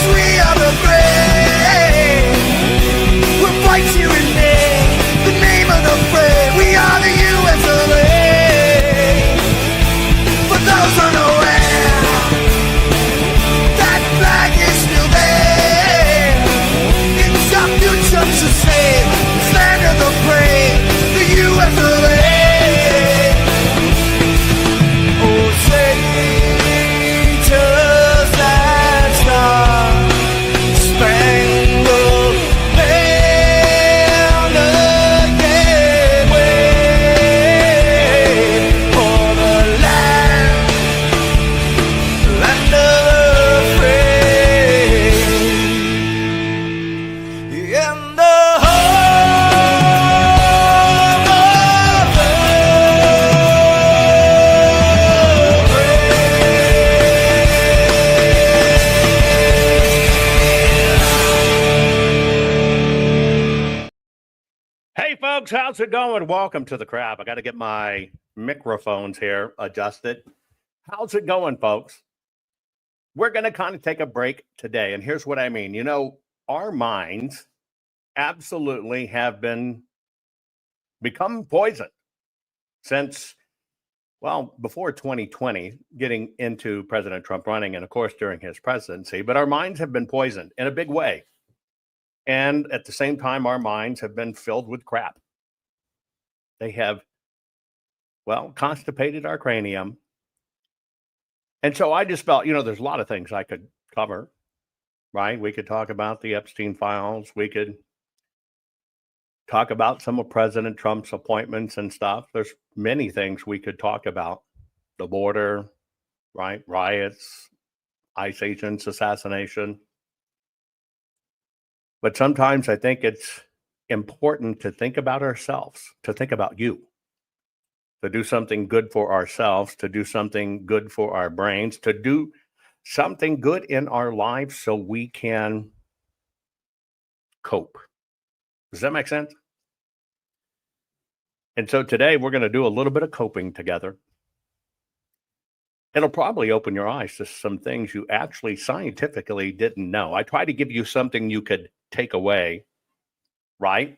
we are the brave. We'll fight you in name, the name of the brave. We are the U.S. of A. For those unaware, that flag is still there. It's our future to save, this land of the brave, the U.S. of A. Oh, say, just that star, spangled banner, yeah, wave for the land of the free, and the home of the Hey folks, how's it going? Welcome to the Crab. I got to get my microphones here adjusted. How's it going, folks? We're going to kind of take a break today. And here's what I mean. You know, our minds absolutely have become poisoned since, well, before 2020, getting into President Trump running, and of course during his presidency. But our minds have been poisoned in a big way. And at the same time, our minds have been filled with crap. They have, well, constipated our cranium. And so I just felt, you know, there's a lot of things I could cover, right? We could talk about the Epstein files. We could talk about some of President Trump's appointments and stuff. There's many things we could talk about. The border, right? Riots, ICE agents, assassination. But sometimes I think it's important to think about ourselves, to think about you, to do something good for ourselves, to do something good for our brains, to do something good in our lives so we can cope. Does that make sense? And so today we're going to do a little bit of coping together. It'll probably open your eyes to some things you actually scientifically didn't know. I try to give you something you could take away, right,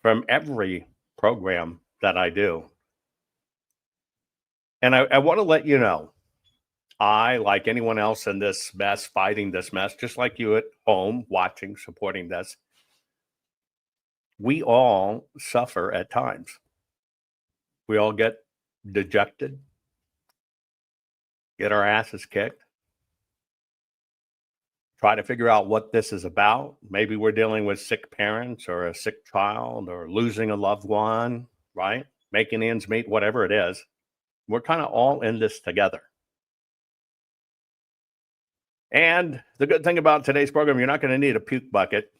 from every program that I do. And I want to let you know, I, like anyone else in this mess, fighting this mess, just like you at home, watching, supporting this, we all suffer at times. We all get dejected, get our asses kicked, try to figure out what this is about. Maybe we're dealing with sick parents or a sick child or losing a loved one, right? Making ends meet, whatever it is. We're kind of all in this together. And the good thing about today's program, you're not going to need a puke bucket.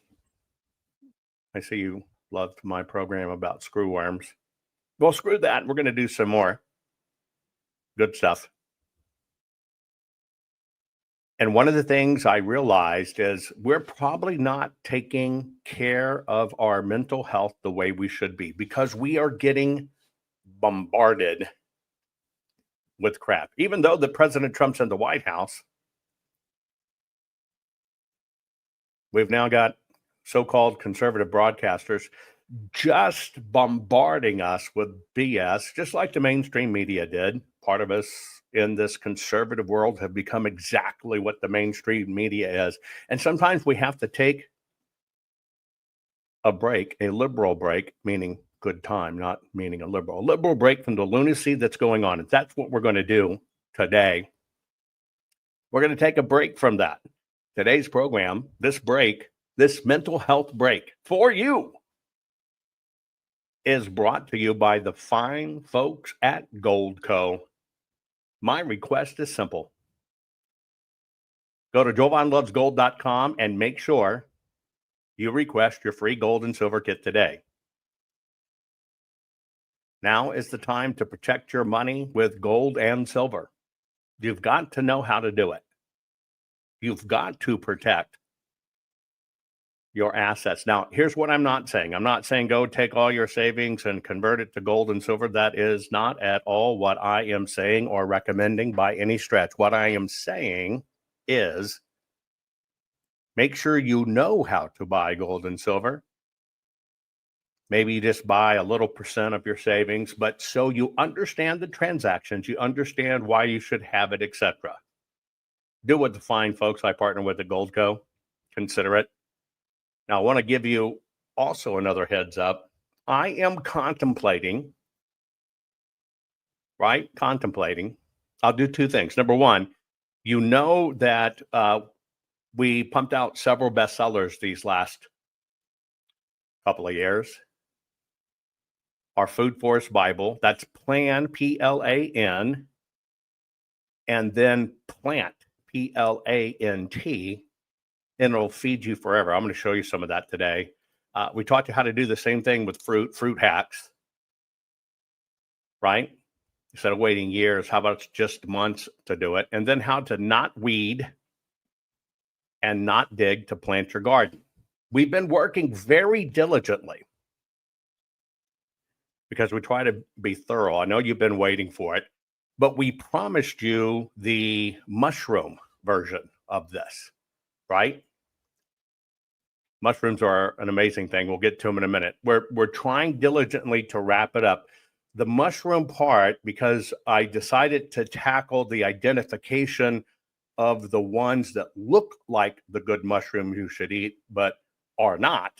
I see you loved my program about screwworms. Well, screw that. We're going to do some more good stuff. And one of the things I realized is we're probably not taking care of our mental health the way we should be, because we are getting bombarded with crap. Even though the President Trump's in the White House, we've now got so-called conservative broadcasters just bombarding us with BS, just like the mainstream media did. Part of us in this conservative world have become exactly what the mainstream media is. And sometimes we have to take a break, a liberal break, meaning good time, not meaning a liberal break from the lunacy that's going on. And that's what we're going to do today. We're going to take a break from that. Today's program, this break, this mental health break for you, is brought to you by the fine folks at Gold Co. My request is simple. Go to jovanlovesgold.com and make sure you request your free gold and silver kit today. Now is the time to protect your money with gold and silver. You've got to know how to do it. You've got to protect your assets. Now, here's what I'm not saying. I'm not saying go take all your savings and convert it to gold and silver. That is not at all what I am saying or recommending by any stretch. What I am saying is make sure you know how to buy gold and silver. Maybe you just buy a little percent of your savings, but so you understand the transactions, you understand why you should have it, etc. Do what the fine folks I partner with at Goldco. Consider it. Now, I want to give you also another heads up. I am contemplating. I'll do two things. Number one, you know that we pumped out several bestsellers these last couple of years. Our Food Forest Bible, that's Plan, P-L-A-N, and then Plant, P-L-A-N-T, and it'll feed you forever. I'm going to show you some of that today. We taught you how to do the same thing with fruit hacks, right? Instead of waiting years, how about just months to do it? And then how to not weed and not dig to plant your garden. We've been working very diligently because we try to be thorough. I know you've been waiting for it, but we promised you the mushroom version of this, right? Mushrooms are an amazing thing. We'll get to them in a minute. We're trying diligently to wrap it up. The mushroom part, because I decided to tackle the identification of the ones that look like the good mushrooms you should eat, but are not.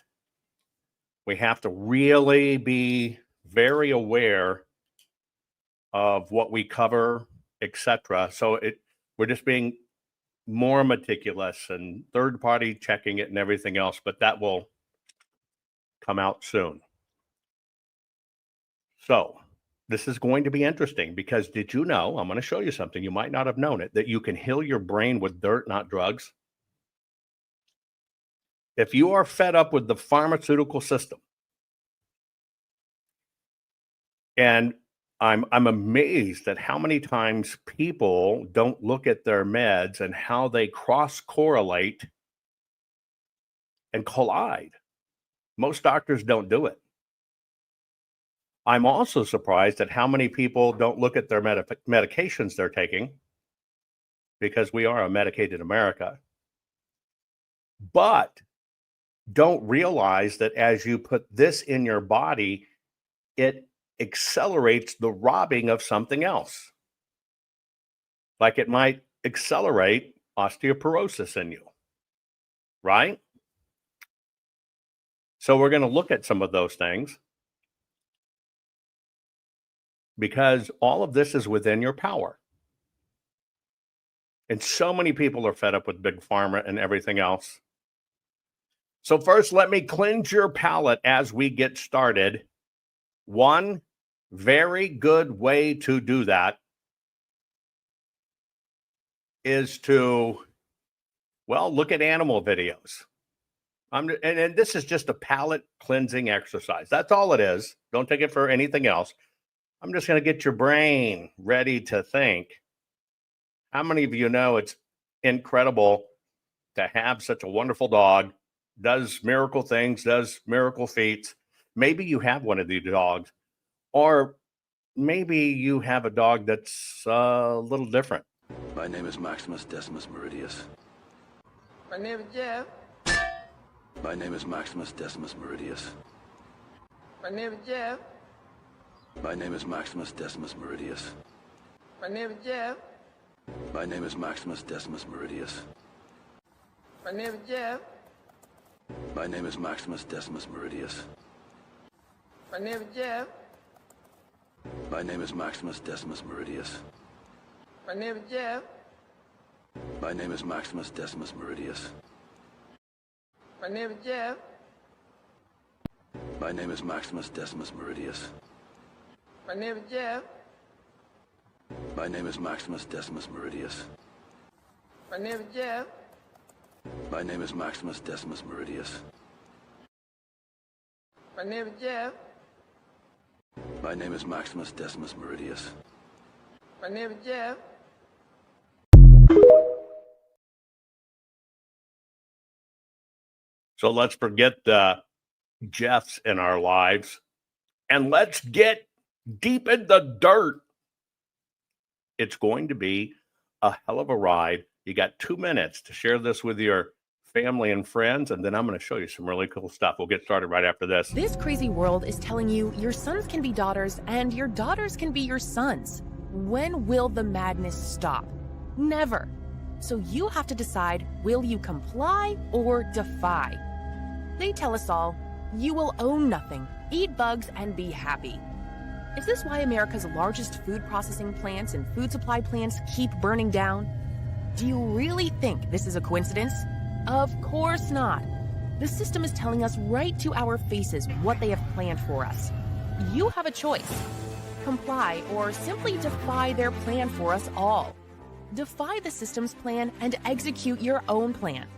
We have to really be very aware of what we cover, etc. So we're just being more meticulous and third-party checking it and everything else, but that will come out soon. So this is going to be interesting because did you know, I'm going to show you something, you might not have known it, that you can heal your brain with dirt, not drugs. If you are fed up with the pharmaceutical system, and I'm amazed at how many times people don't look at their meds and how they cross-correlate and collide. Most doctors don't do it. I'm also surprised at how many people don't look at their medications they're taking, because we are a medicated America, but don't realize that as you put this in your body, it accelerates the robbing of something else. Like it might accelerate osteoporosis in you, right? So we're going to look at some of those things because all of this is within your power. And so many people are fed up with big pharma and everything else. So first, let me cleanse your palate as we get started. One very good way to do that is to, well, look at animal videos. And this is just a palate cleansing exercise. That's all it is. Don't take it for anything else. I'm just going to get your brain ready to think. How many of you know it's incredible to have such a wonderful dog, does miracle things, does miracle feats? Maybe you have one of these dogs, or maybe you have a dog that's a little different. My name is Maximus Decimus Meridius. My name is Jeff. My name is Maximus Decimus Meridius. My name is Jeff. My name is Maximus Decimus Meridius. My name is Jeff. My name is Maximus Decimus Meridius. My name is Jeff. My name is Maximus Decimus Meridius. My name is Jeff. My name is Maximus Decimus Meridius. My name is Jeff. My name is Maximus Decimus Meridius. My name is Jeff. My name is Maximus Decimus Meridius. My name is Jeff. My name is Maximus Decimus Meridius. My name is Jeff. My name is Maximus Decimus Meridius. My name is Jeff. My name is Maximus Decimus Meridius. My name is Jeff. So let's forget the Jeffs in our lives and let's get deep in the dirt. It's going to be a hell of a ride. You got 2 minutes to share this with your family and friends, and then I'm going to show you some really cool stuff. We'll get started right after this. This crazy world is telling you your sons can be daughters and your daughters can be your sons. When will the madness stop? Never. So you have to decide, will you comply or defy? They tell us all, you will own nothing, eat bugs, and be happy. Is this why America's largest food processing plants and food supply plants keep burning down? Do you really think this is a coincidence? Of course not. The system is telling us right to our faces what they have planned for us. You have a choice. Comply or simply defy their plan for us all. Defy the system's plan and execute your own plan.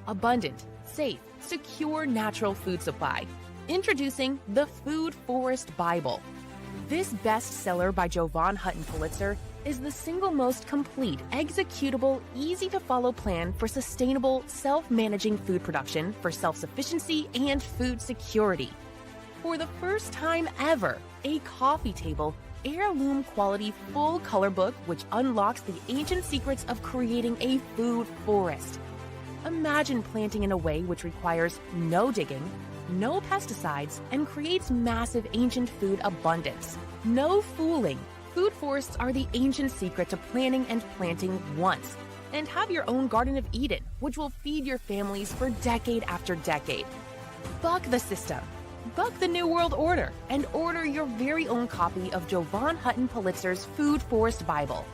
Abundant, safe, secure natural food supply. Introducing the Food Forest Bible. This bestseller by Jovan Hutton Pulitzer is the single most complete, executable, easy-to-follow plan for sustainable, self-managing food production for self-sufficiency and food security. For the first time ever, a coffee table, heirloom quality full color book which unlocks the ancient secrets of creating a food forest. Imagine planting in a way which requires no digging, no pesticides, and creates massive ancient food abundance. No fooling. Food forests are the ancient secret to planning and planting once. And have your own Garden of Eden, which will feed your families for decade after decade. Buck the system. Buck the New World Order and order your very own copy of Jovan Hutton Pulitzer's Food Forest Bible.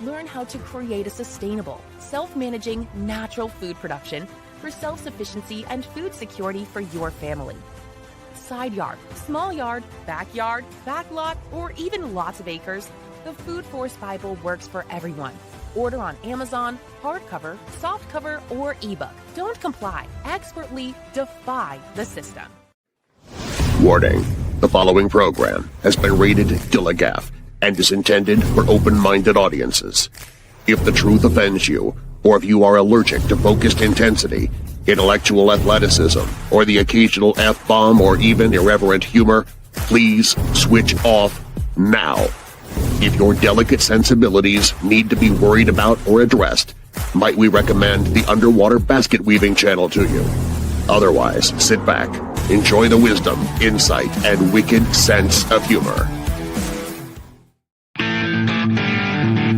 Learn how to create a sustainable, self-managing, natural food production for self-sufficiency and food security for your family. Side yard, small yard, backyard, backlot, or even lots of acres, the Food Forest Bible works for everyone. Order on Amazon, hardcover, softcover, or ebook. Don't comply. Expertly defy the system. Warning. The following program has been rated Dilligaff and is intended for open-minded audiences. If the truth offends you, or if you are allergic to focused intensity, intellectual athleticism, or the occasional F-bomb or even irreverent humor, please switch off now. If your delicate sensibilities need to be worried about or addressed, might we recommend the Underwater Basket Weaving channel to you. Otherwise, sit back, enjoy the wisdom, insight, and wicked sense of humor.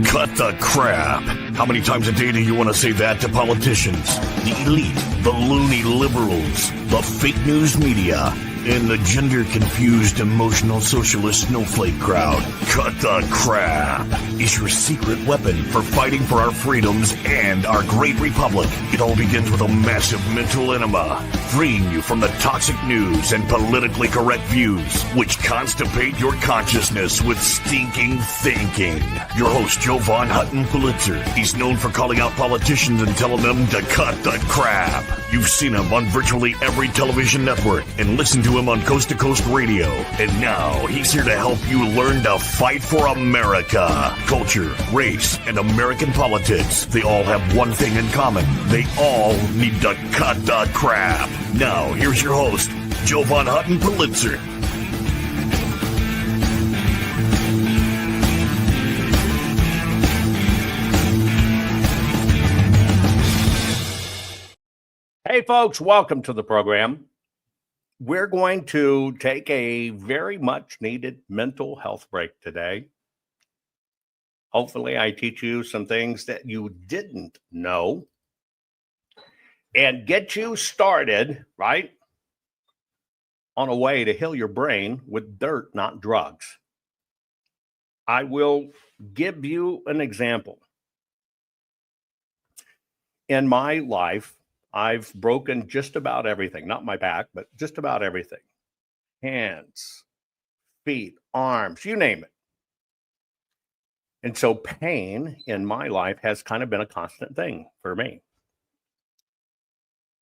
Cut the crap. How many times a day do you want to say that to politicians, the elite, the loony liberals, the fake news media, and the gender-confused, emotional socialist snowflake crowd? Cut the crap is your secret weapon for fighting for our freedoms and our great republic. It all begins with a massive mental enema, freeing you from the toxic news and politically correct views, which constipate your consciousness with stinking thinking. Your host, Jovan Hutton Pulitzer. He's known for calling out politicians and telling them to cut the crap. You've seen him on virtually every television network and listened to him on Coast to Coast Radio. And now he's here to help you learn to fight for America. Culture, race, and American politics. They all have one thing in common. They all need to cut the crap. Now, here's your host, Jovan Hutton Pulitzer. Hey, folks, welcome to the program. We're going to take a very much needed mental health break today. Hopefully, I teach you some things that you didn't know and get you started, right, on a way to heal your brain with dirt, not drugs. I will give you an example. In my life, I've broken just about everything, not my back, but just about everything. Hands, feet, arms, you name it. And so pain in my life has kind of been a constant thing for me.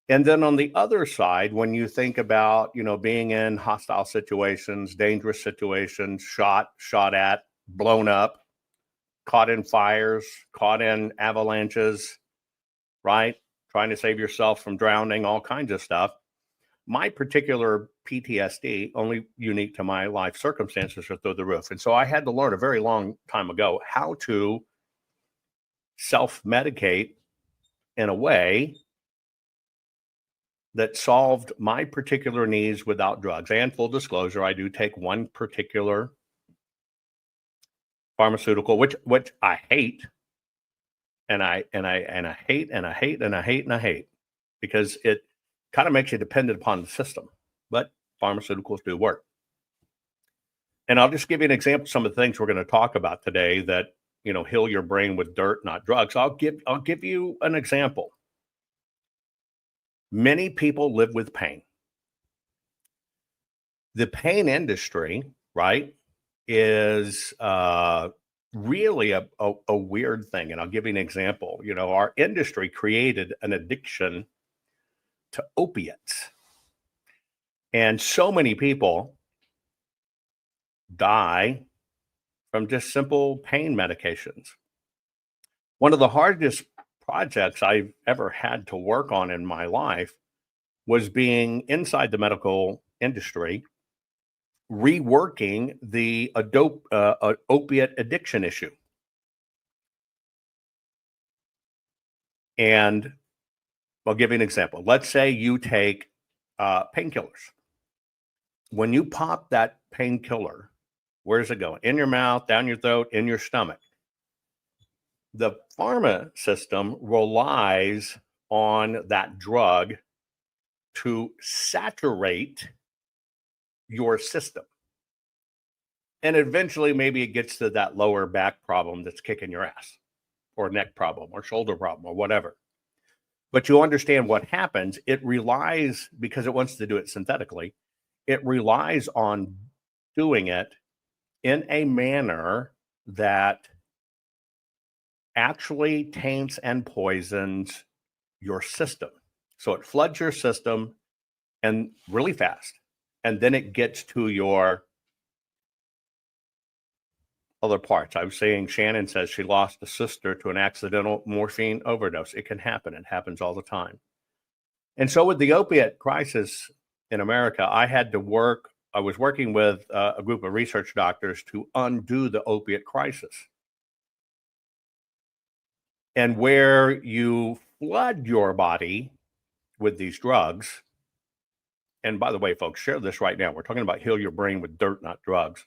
And then on the other side, when you think about, being in hostile situations, dangerous situations, shot at, blown up, caught in fires, caught in avalanches, right? Trying to save yourself from drowning, all kinds of stuff. My particular PTSD, only unique to my life circumstances, are through the roof. And so I had to learn a very long time ago how to self-medicate in a way that solved my particular needs without drugs. And full disclosure, I do take one particular pharmaceutical, which I hate, and I hate because it kind of makes you dependent upon the system. But pharmaceuticals do work. And I'll just give you an example of some of the things we're going to talk about today that, heal your brain with dirt, not drugs. I'll give you an example. Many people live with pain. The pain industry, right, is really a weird thing. And I'll give you an example. Our industry created an addiction to opiates. And so many people die from just simple pain medications. One of the hardest projects I've ever had to work on in my life was being inside the medical industry, reworking the opiate addiction issue. And I'll give you an example. Let's say you take painkillers. When you pop that painkiller, where's it going? In your mouth, down your throat, in your stomach. The pharma system relies on that drug to saturate your system. And eventually, maybe it gets to that lower back problem that's kicking your ass, or neck problem, or shoulder problem, or whatever. But you understand what happens. It relies, because it wants to do it synthetically, it relies on doing it in a manner that actually taints and poisons your system. So it floods your system and really fast. And then it gets to your other parts. I was saying, Shannon says she lost a sister to an accidental morphine overdose. It can happen. It happens all the time. And so with the opiate crisis in America, I was working with a group of research doctors to undo the opiate crisis. And where you flood your body with these drugs, and by the way, folks, share this right now. We're talking about heal your brain with dirt, not drugs.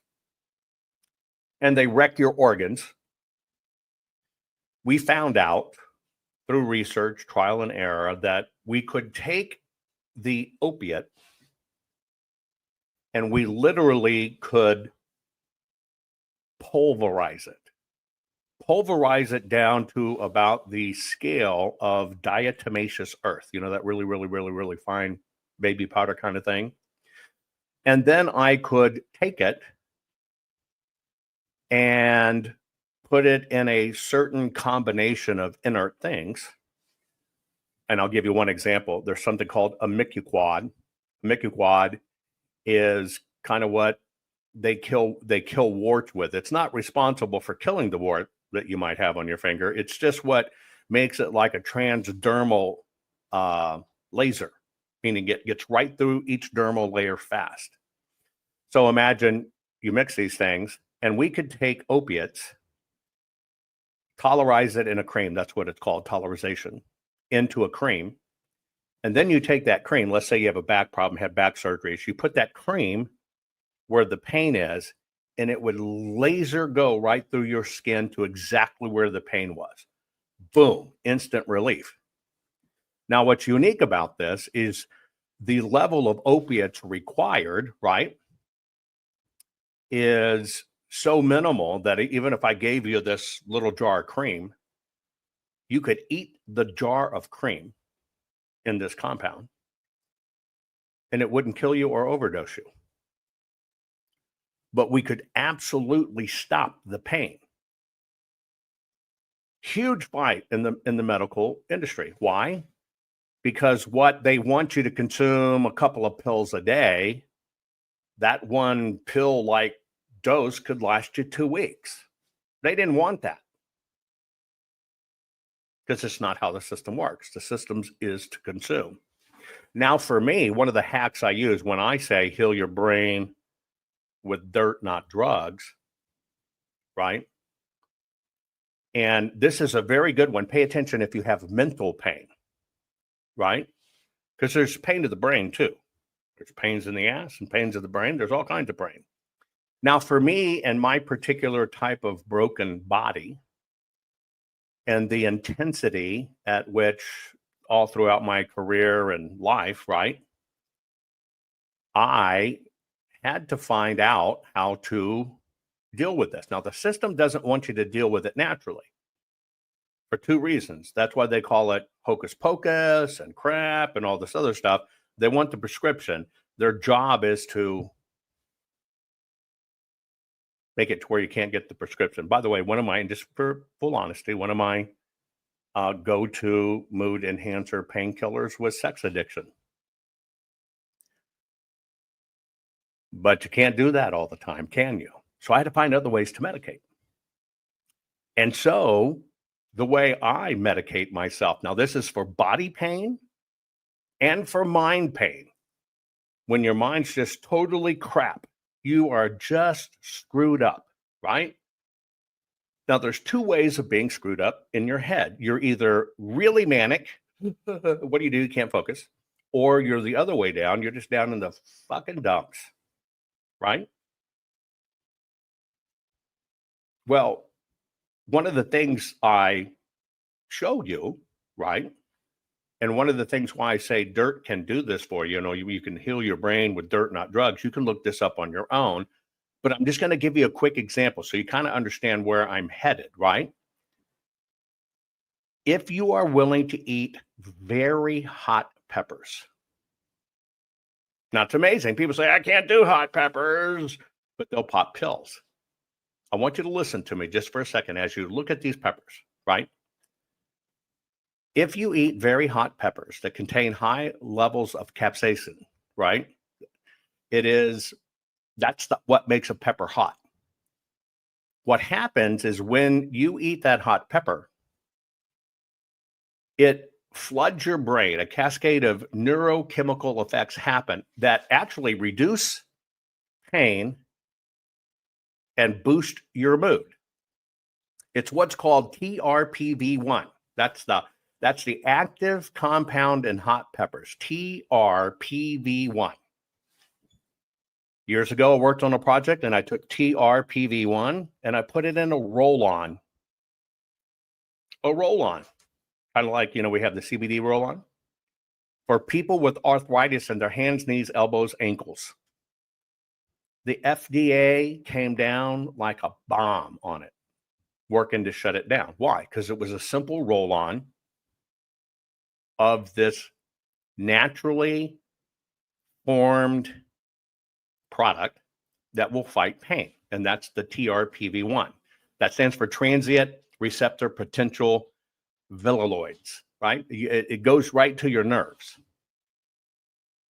And they wreck your organs. We found out through research, trial and error, that we could take the opiate and we literally could pulverize it down to about the scale of diatomaceous earth, that really, really, really, really fine baby powder kind of thing. And then I could take it and put it in a certain combination of inert things. And I'll give you one example. There's something called a micuquad. Micuquad is kind of what they kill warts with. It's not responsible for killing the wart that you might have on your finger. It's just what makes it like a transdermal laser, meaning it gets right through each dermal layer fast. So imagine you mix these things, and we could take opiates, tolerize it in a cream. That's what it's called, tolerization, into a cream. And then you take that cream. Let's say you have a back problem, had back surgeries. You put that cream where the pain is, and it would laser go right through your skin to exactly where the pain was. Boom, instant relief. Now, what's unique about this is the level of opiates required, right, is so minimal that even if I gave you this little jar of cream, you could eat the jar of cream in this compound and it wouldn't kill you or overdose you. But we could absolutely stop the pain. Huge fight in the medical industry. Why? Because what they want you to consume a couple of pills a day, that one pill-like dose could last you 2 weeks. They didn't want that because it's not how the system works. The system is to consume. Now, for me, one of the hacks I use when I say heal your brain with dirt, not drugs, right, And this is a very good one. Pay attention if you have mental pain, right? Because there's pain to the brain too. There's pains in the ass and pains of the brain. There's all kinds of pain. Now, for me and my particular type of broken body and the intensity at which all throughout my career and life, right, I had to find out how to deal with this. Now, the system doesn't want you to deal with it naturally for two reasons. That's why they call it hocus pocus and crap and all this other stuff. They want the prescription. Their job is to make it to where you can't get the prescription. By the way, one of my, just for full honesty, one of my go-to mood enhancer painkillers was sex addiction. But you can't do that all the time, can you? So I had to find other ways to medicate. And so the way I medicate myself, now this is for body pain and for mind pain. When your mind's just totally crap, you are just screwed up, right? Now there's two ways of being screwed up in your head. You're either really manic, what do? You can't focus, or you're the other way down. You're just down in the fucking dumps, right? Well, one of the things I showed you, right? And one of the things why I say dirt can do this for you, you can heal your brain with dirt, not drugs. You can look this up on your own, but I'm just going to give you a quick example so you kind of understand where I'm headed, right? If you are willing to eat very hot peppers, now it's amazing. People say, I can't do hot peppers, but they'll pop pills. I want you to listen to me just for a second as you look at these peppers, right? If you eat very hot peppers that contain high levels of capsaicin, right? That's what makes a pepper hot. What happens is when you eat that hot pepper, it floods your brain. A cascade of neurochemical effects happen that actually reduce pain and boost your mood. It's what's called TRPV1. That's the active compound in hot peppers, TRPV1. Years ago, I worked on a project and I took TRPV1 and I put it in a roll-on. A roll-on. Kind of like, we have the CBD roll-on. For people with arthritis in their hands, knees, elbows, ankles. The FDA came down like a bomb on it, working to shut it down. Why? Because it was a simple roll-on of this naturally formed product that will fight pain, and that's the TRPV1. That stands for transient receptor potential villoids, right? It goes right to your nerves.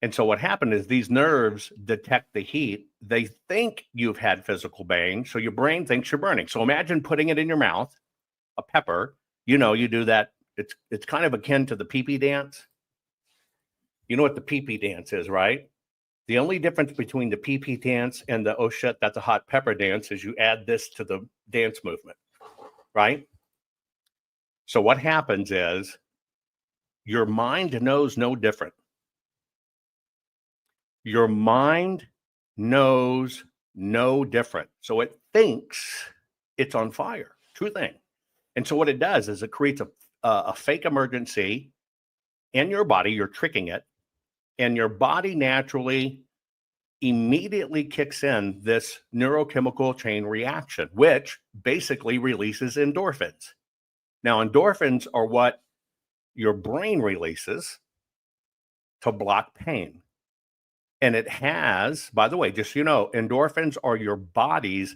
And so what happened is these nerves detect the heat. They think you've had physical pain, so your brain thinks you're burning. So imagine putting it in your mouth, a pepper. You do that. It's kind of akin to the pee-pee dance. You know what the pee-pee dance is, right? The only difference between the pee-pee dance and the oh shit, that's a hot pepper dance is you add this to the dance movement, right? So what happens is your mind knows no different. Your mind knows no different. So it thinks it's on fire. True thing. And so what it does is it creates a fake emergency in your body. You're tricking it. And your body naturally immediately kicks in this neurochemical chain reaction, which basically releases endorphins. Now, endorphins are what your brain releases to block pain. And it has, by the way, just so you know, endorphins are your body's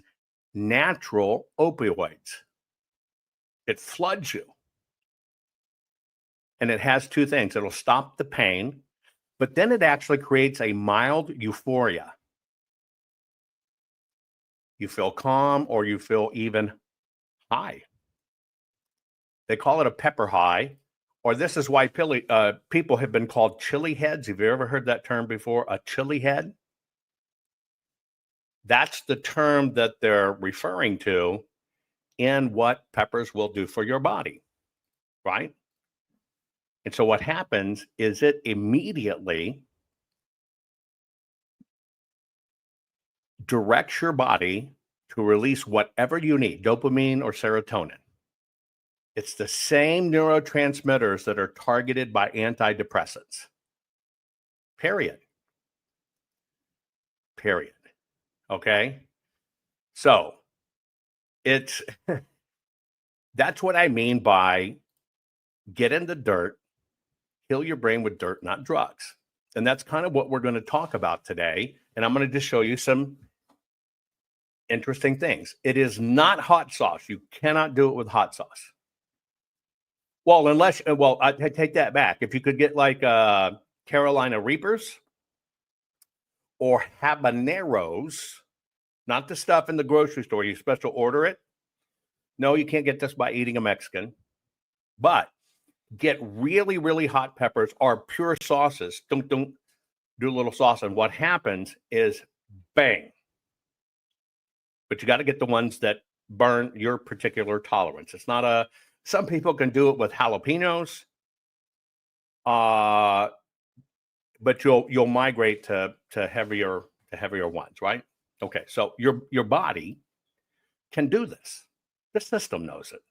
natural opioids. It floods you. And it has two things. It'll stop the pain, but then it actually creates a mild euphoria. You feel calm or you feel even high. They call it a pepper high, or this is why people have been called chili heads. Have you ever heard that term before? A chili head? That's the term that they're referring to. in what peppers will do for your body, right? And so what happens is it immediately directs your body to release whatever you need, dopamine or serotonin. It's the same neurotransmitters that are targeted by antidepressants. Period. Okay? So it's that's what I mean by get in the dirt, heal your brain with dirt, not drugs. And that's kind of what we're going to talk about today. And I'm going to just show you some interesting things. It is not hot sauce. You cannot do it with hot sauce. Well, I take that back. If you could get like Carolina Reapers or habaneros, not the stuff in the grocery store, you special order it. No, you can't get this by eating a Mexican. But get really, really hot peppers or pure sauces. Do a little sauce. And what happens is bang. But you got to get the ones that burn your particular tolerance. It's not some people can do it with jalapenos. But you'll migrate to heavier ones, right? Okay, so your body can do this. The system knows it.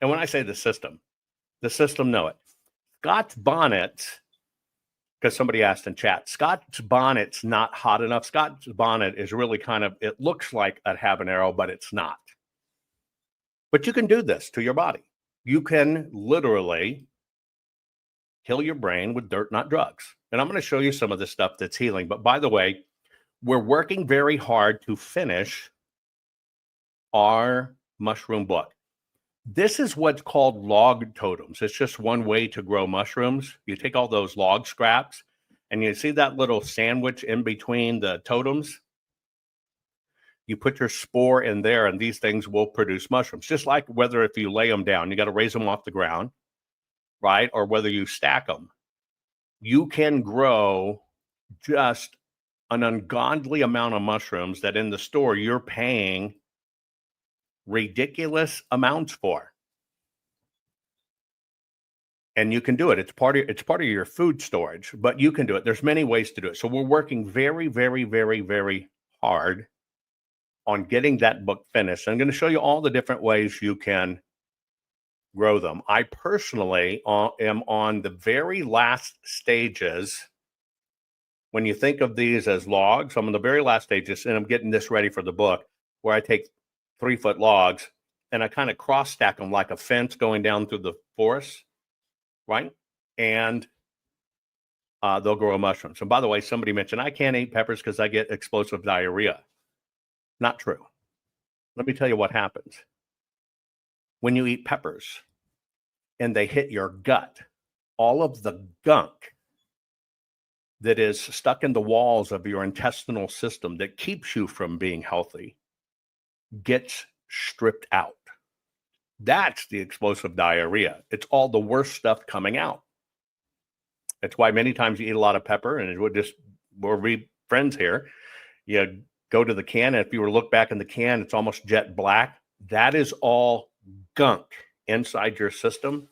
And when I say the system know it. Scotch bonnet, because somebody asked in chat, Scotch bonnet's not hot enough. Scotch bonnet is really it looks like a habanero, but it's not. But you can do this to your body. You can literally heal your brain with dirt, not drugs. And I'm going to show you some of the stuff that's healing. But by the way, we're working very hard to finish our mushroom book. This is what's called log totems. It's just one way to grow mushrooms. You take all those log scraps and you see that little sandwich in between the totems. You put your spore in there and these things will produce mushrooms. Just like whether if you lay them down, you got to raise them off the ground, right? Or whether you stack them. You can grow just an ungodly amount of mushrooms that in the store you're paying ridiculous amounts for. And you can do it. It's part of your food storage, but you can do it. There's many ways to do it. So we're working very, very, very, very hard on getting that book finished. I'm going to show you all the different ways you can grow them. I personally am on the very last stages. When you think of these as logs, I'm on the very last stages, and I'm getting this ready for the book, where I take 3-foot logs and I kind of cross stack them like a fence going down through the forest, right? And they'll grow mushrooms. And by the way, somebody mentioned I can't eat peppers because I get explosive diarrhea. Not true. Let me tell you what happens. When you eat peppers and they hit your gut, all of the gunk that is stuck in the walls of your intestinal system that keeps you from being healthy gets stripped out. That's the explosive diarrhea. It's all the worst stuff coming out. That's why many times you eat a lot of pepper, and we'll be friends here. You go to the can, and if you were to look back in the can, it's almost jet black. That is all gunk inside your system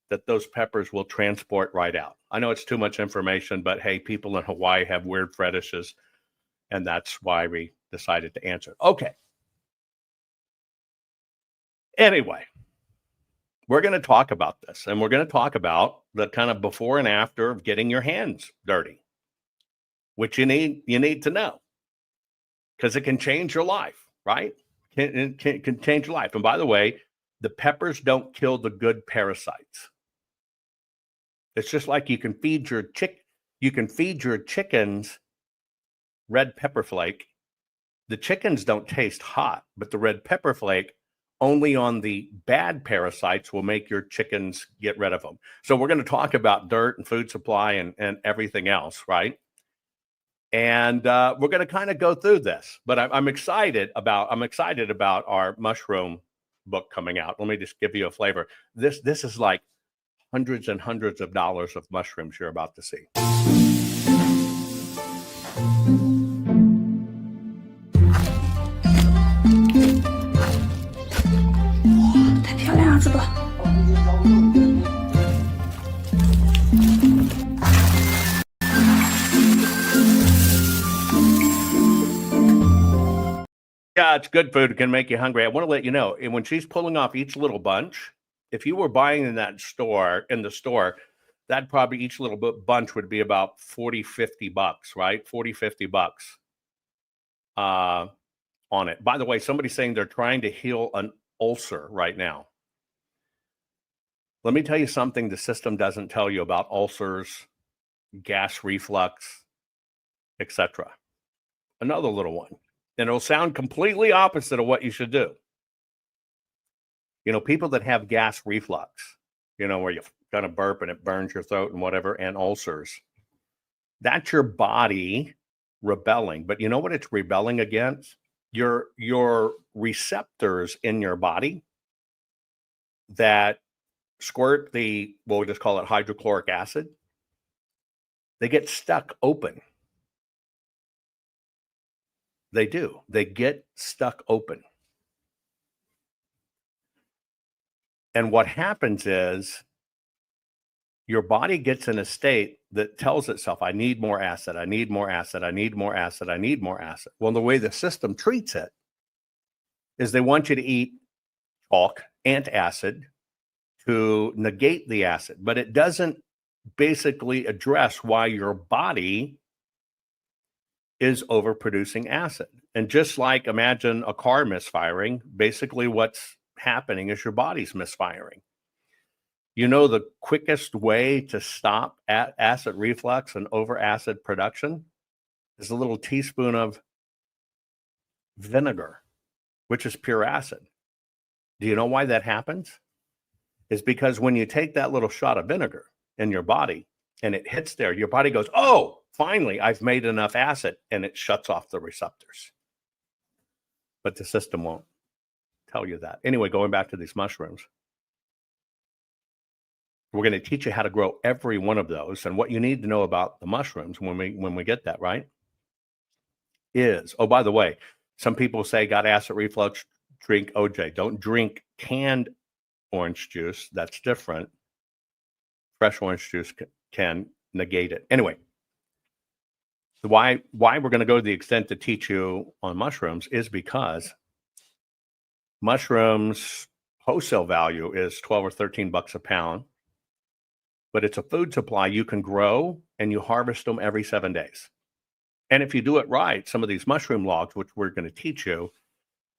that those peppers will transport right out. I know it's too much information, but hey, people in Hawaii have weird fetishes, and that's why we decided to answer. Okay. Anyway, we're going to talk about this, and we're going to talk about the kind of before and after of getting your hands dirty, which you need to know, because it can change your life, right? It can change your life. And by the way, the peppers don't kill the good parasites. It's just like you can feed your chickens red pepper flake. The chickens don't taste hot, but the red pepper flake only on the bad parasites will make your chickens get rid of them. So we're going to talk about dirt and food supply and everything else, right? And we're going to kind of go through this, but I'm excited about our mushroom book coming out. Let me just give you a flavor. This is like hundreds and hundreds of dollars of mushrooms you're about to see. Yeah, it's good food. It can make you hungry. I want to let you know, and when she's pulling off each little bunch, if you were buying in the store, that probably each little bunch would be about 40, 50 bucks, right? 40, 50 bucks on it. By the way, somebody's saying they're trying to heal an ulcer right now. Let me tell you something the system doesn't tell you about ulcers, gas reflux, etc. Another little one. And it'll sound completely opposite of what you should do. You know, people that have gas reflux, you know, where you kind of burp and it burns your throat and whatever, and ulcers, that's your body rebelling. But you know what it's rebelling against? Your receptors in your body that squirt we'll just call it hydrochloric acid, they get stuck open. They do. They get stuck open. And what happens is your body gets in a state that tells itself, I need more acid, I need more acid, I need more acid, I need more acid. Well, the way the system treats it is they want you to eat chalk, antacid, to negate the acid, but it doesn't basically address why your body is overproducing acid. And just like imagine a car misfiring, basically what's happening is your body's misfiring. You know, the quickest way to stop acid reflux and over acid production is a little teaspoon of vinegar, which is pure acid. Do you know why that happens? Is because when you take that little shot of vinegar in your body and it hits there, your body goes, oh, finally, I've made enough acid, and it shuts off the receptors. But the system won't tell you that. Anyway, going back to these mushrooms, we're going to teach you how to grow every one of those. And what you need to know about the mushrooms when we get that right is, oh, by the way, some people say got acid reflux, drink OJ. Don't drink canned orange juice. That's different. Fresh orange juice can negate it. Anyway, why we're going to go to the extent to teach you on mushrooms is because mushrooms wholesale value is 12 or 13 bucks a pound, but it's a food supply you can grow and you harvest them every 7 days. And if you do it right, some of these mushroom logs, which we're going to teach you,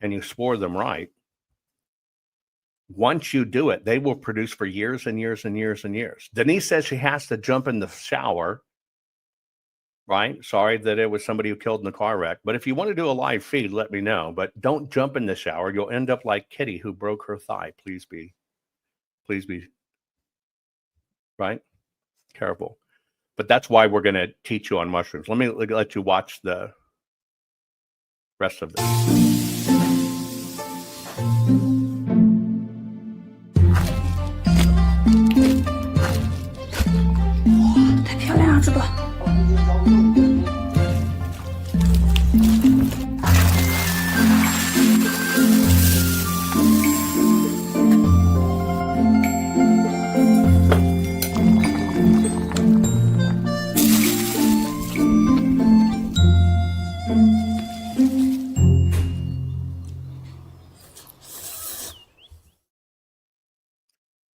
and you spore them right, once you do it, they will produce for years and years and years and years. Denise says she has to jump in the shower, right? Sorry that it was somebody who killed in the car wreck. But if you want to do a live feed, let me know. But don't jump in the shower. You'll end up like Kitty, who broke her thigh. Please be, right? Careful. But that's why we're going to teach you on mushrooms. Let me let you watch the rest of this.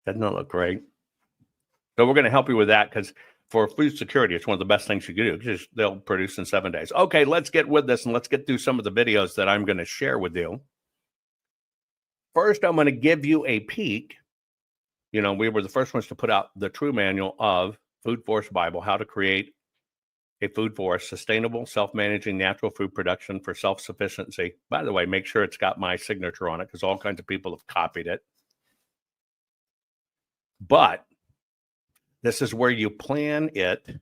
Doesn't that look great? So we're going to help you with that because for food security, it's one of the best things you can do because they'll produce in 7 days. Okay, let's get with this and let's get through some of the videos that I'm going to share with you. First, I'm going to give you a peek. You know, we were the first ones to put out the true manual of Food Forest Bible, how to create a food forest, sustainable, self-managing natural food production for self-sufficiency. By the way, make sure it's got my signature on it because all kinds of people have copied it. But this is where you plan it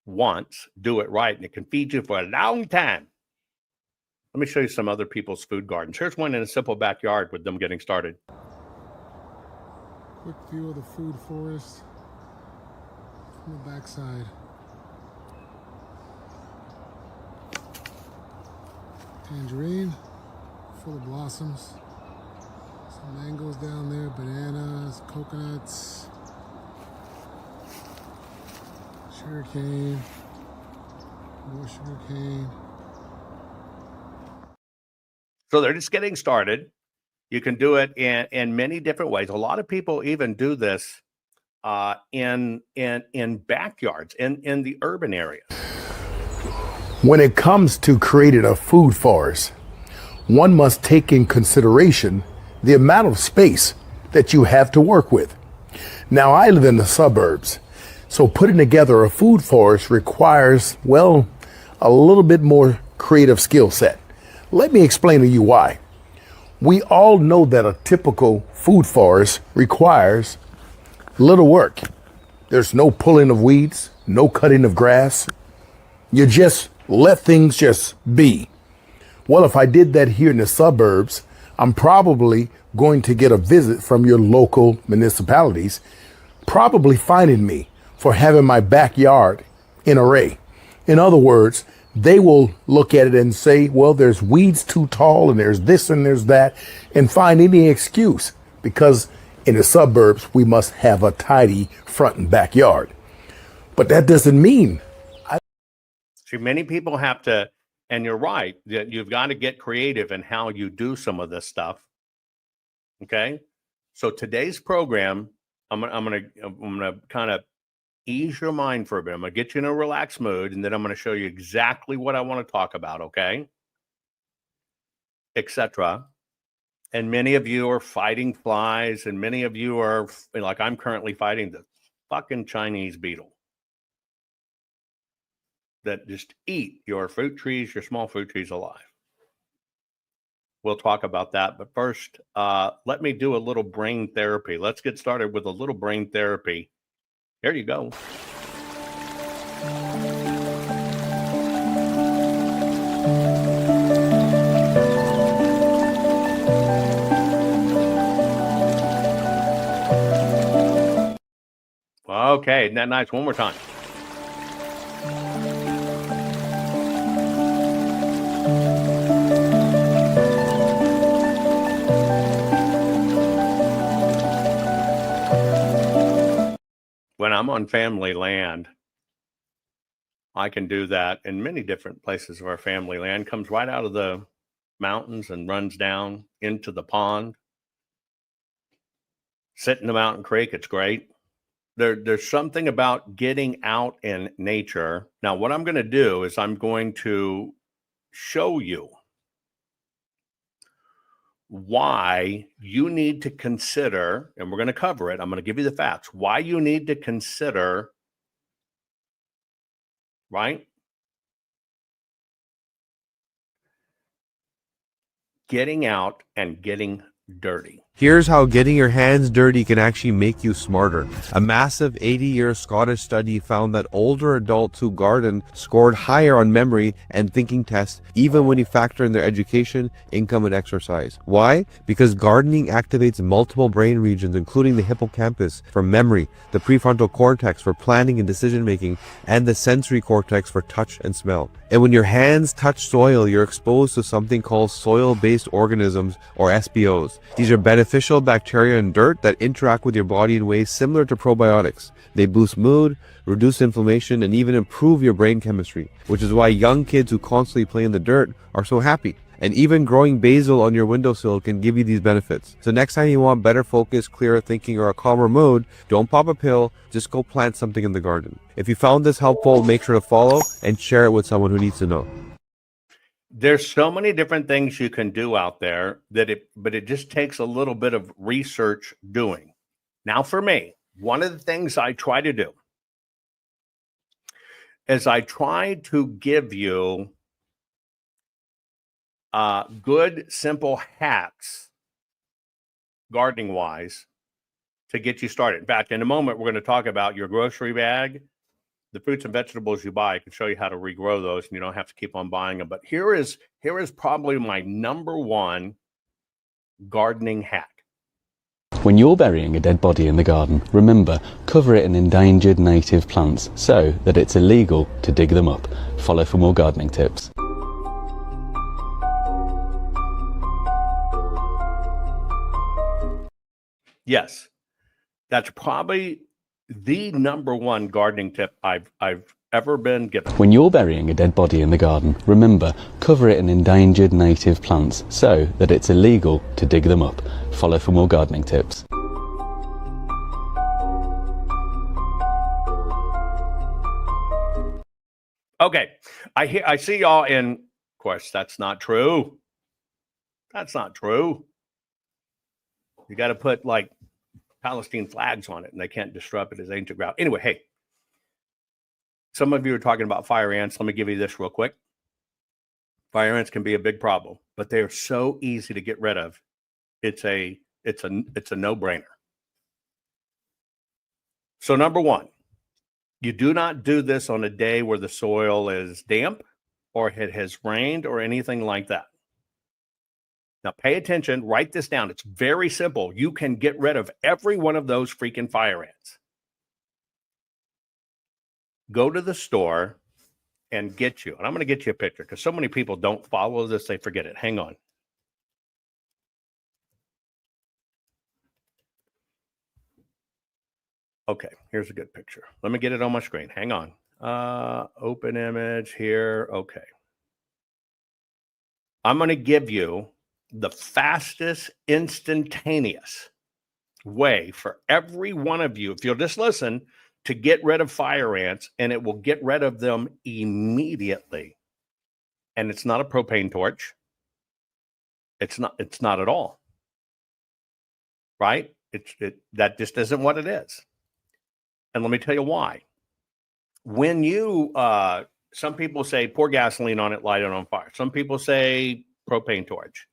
once, do it right, and it can feed you for a long time. Let me show you some other people's food gardens. Here's one in a simple backyard with them getting started. Quick view of the food forest from the backside. Tangerine, full of blossoms. Some mangoes down there, bananas, coconuts, sugarcane, more sugarcane. So they're just getting started. You can do it in many different ways. A lot of people even do this in backyards, in the urban areas. When it comes to creating a food forest, one must take in consideration the amount of space that you have to work with. Now, I live in the suburbs, so putting together a food forest requires, well, a little bit more creative skill set. Let me explain to you why. We all know that a typical food forest requires little work. There's no pulling of weeds, no cutting of grass. You just let things just be. Well, if I did that here in the suburbs, I'm probably going to get a visit from your local municipalities, probably fining me for having my backyard in array. In other words, they will look at it and say, well, there's weeds too tall and there's this and there's that, and find any excuse, because in the suburbs, we must have a tidy front and backyard. But that doesn't mean. See, many people have to, and you're right, that you've got to get creative in how you do some of this stuff. Okay. So today's program, I'm gonna kind of ease your mind for a bit. I'm gonna get you in a relaxed mood, and then I'm gonna show you exactly what I want to talk about. Okay. Etc. And many of you are fighting flies, and many of you are like I'm currently fighting the fucking Chinese beetle that just eat your fruit trees, your small fruit trees alive. We'll talk about that. But first, let me do a little brain therapy. Let's get started with a little brain therapy. Here you go. Okay, isn't that nice? One more time. When I'm on family land, I can do that in many different places of our family land. Comes right out of the mountains and runs down into the pond. Sit in the mountain creek, it's great. There's something about getting out in nature. Now, what I'm going to do is I'm going to show you why you need to consider, and we're going to cover it. I'm going to give you the facts, why you need to consider, right? Getting out and getting dirty. Here's how getting your hands dirty can actually make you smarter. A massive 80-year Scottish study found that older adults who garden scored higher on memory and thinking tests, even when you factor in their education, income, and exercise. Why? Because gardening activates multiple brain regions, including the hippocampus for memory, the prefrontal cortex for planning and decision making, and the sensory cortex for touch and smell. And when your hands touch soil, you're exposed to something called soil-based organisms, or SBOs. These are beneficial bacteria and dirt that interact with your body in ways similar to probiotics. They boost mood, reduce inflammation, and even improve your brain chemistry, which is why young kids who constantly play in the dirt are so happy. And even growing basil on your windowsill can give you these benefits. So next time you want better focus, clearer thinking, or a calmer mood, don't pop a pill, just go plant something in the garden. If you found this helpful, make sure to follow and share it with someone who needs to know. There's so many different things you can do out there but it just takes a little bit of research doing. Now, for me, one of the things I try to do is I try to give you good, simple hacks, gardening wise, to get you started. In fact, in a moment, we're going to talk about your grocery bag. The fruits and vegetables you buy, I can show you how to regrow those, and you don't have to keep on buying them. But here is probably my number one gardening hack. When you're burying a dead body in the garden, remember, cover it in endangered native plants so that it's illegal to dig them up. Follow for more gardening tips. Yes, that's probably the number one gardening tip I've ever been given. When you're burying a dead body in the garden, remember, cover it in endangered native plants so that it's illegal to dig them up. Follow for more gardening tips. Okay, I see y'all in, of course, that's not true. That's not true. You got to put like Palestine flags on it and they can't disrupt it as ancient ground. Anyway, hey, some of you are talking about fire ants. Let me give you this real quick. Fire ants can be a big problem, but they are so easy to get rid of. It's a no-brainer. So number one, you do not do this on a day where the soil is damp or it has rained or anything like that. Now pay attention, write this down. It's very simple. You can get rid of every one of those freaking fire ants. Go to the store and get you, and I'm going to get you a picture because so many people don't follow this, they forget it. Hang on. Okay, here's a good picture. Let me get it on my screen. Hang on. Open image here. Okay. I'm going to give you the fastest instantaneous way for every one of you, if you'll just listen, to get rid of fire ants, and it will get rid of them immediately. And it's not a propane torch. It's not at all. Right? That just isn't what it is. And let me tell you why. When you, some people say pour gasoline on it, light it on fire. Some people say propane torch.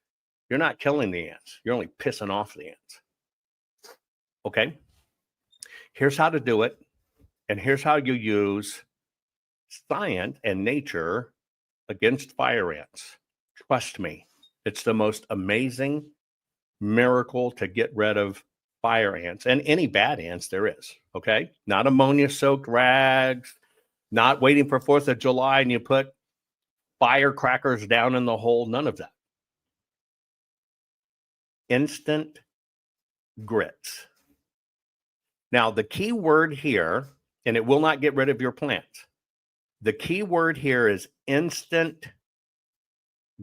You're not killing the ants. You're only pissing off the ants. Okay? Here's how to do it. And here's how you use science and nature against fire ants. Trust me, it's the most amazing miracle to get rid of fire ants and any bad ants there is. Okay? Not ammonia-soaked rags, not waiting for 4th of July and you put firecrackers down in the hole. None of that. Instant grits. Now, the key word here, and it will not get rid of your plants. The key word here is instant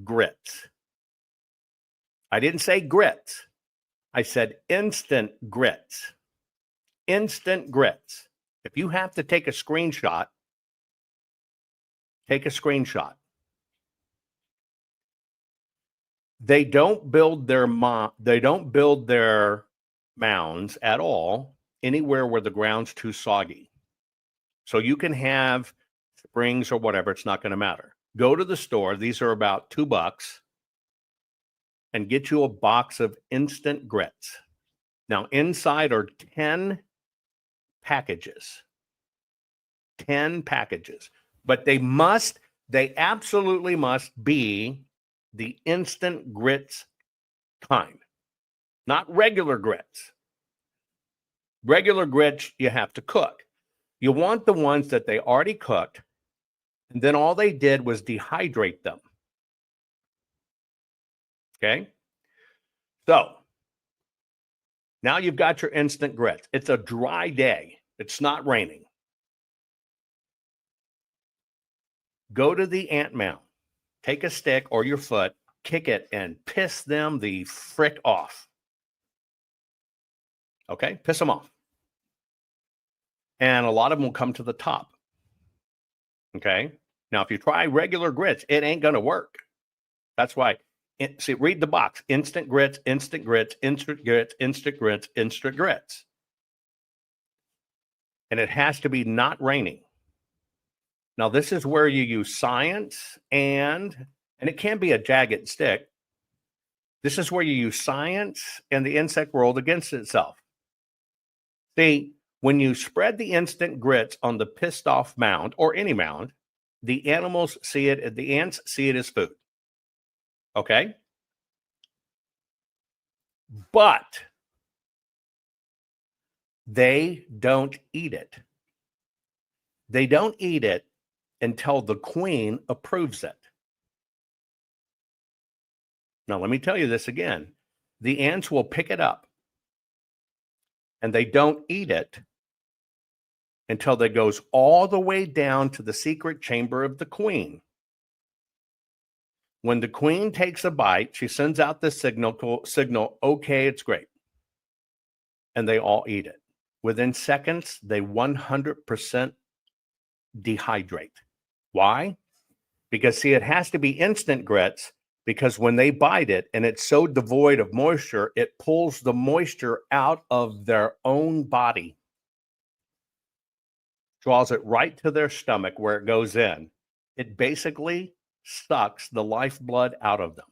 grits. I didn't say grits. I said instant grits. Instant grits. If you have to take a screenshot, take a screenshot. They don't build their mounds at all anywhere where the ground's too soggy. So you can have springs or whatever, it's not going to matter. Go to the store, these are about $2, and get you a box of instant grits. Now inside are 10 packages. 10 packages. But they absolutely must be the instant grits kind, not regular grits. Regular grits you have to cook. You want the ones that they already cooked, and then all they did was dehydrate them. Okay? So, now you've got your instant grits. It's a dry day. It's not raining. Go to the ant mound. Take a stick or your foot, kick it, and piss them the frick off. Okay? Piss them off. And a lot of them will come to the top. Okay? Now, if you try regular grits, it ain't going to work. That's why, see, read the box. Instant grits, instant grits, instant grits, instant grits, instant grits. And it has to be not raining. Now, this is where you use science and it can be a jagged stick. This is where you use science and the insect world against itself. See, when you spread the instant grits on the pissed off mound or any mound, the animals see it, the ants see it as food. Okay? But they don't eat it. They don't eat it until the queen approves it. Now, let me tell you this again. The ants will pick it up, and they don't eat it until it goes all the way down to the secret chamber of the queen. When the queen takes a bite, she sends out this signal, okay, it's great. And they all eat it. Within seconds, they 100% dehydrate. Why? Because, see, it has to be instant grits, because when they bite it and it's so devoid of moisture, it pulls the moisture out of their own body, draws it right to their stomach where it goes in. It basically sucks the lifeblood out of them.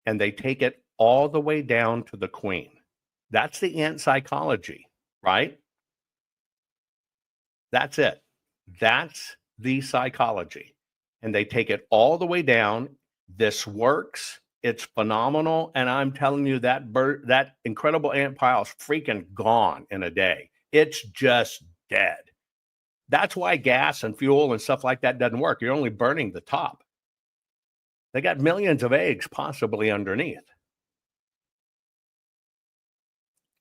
And they take it all the way down to the queen. That's the ant psychology, right? That's it. That's the psychology. And they take it all the way down. This works. It's phenomenal. And I'm telling you, that incredible ant pile is freaking gone in a day. It's just dead. That's why gas and fuel and stuff like that doesn't work. You're only burning the top. They got millions of eggs possibly underneath.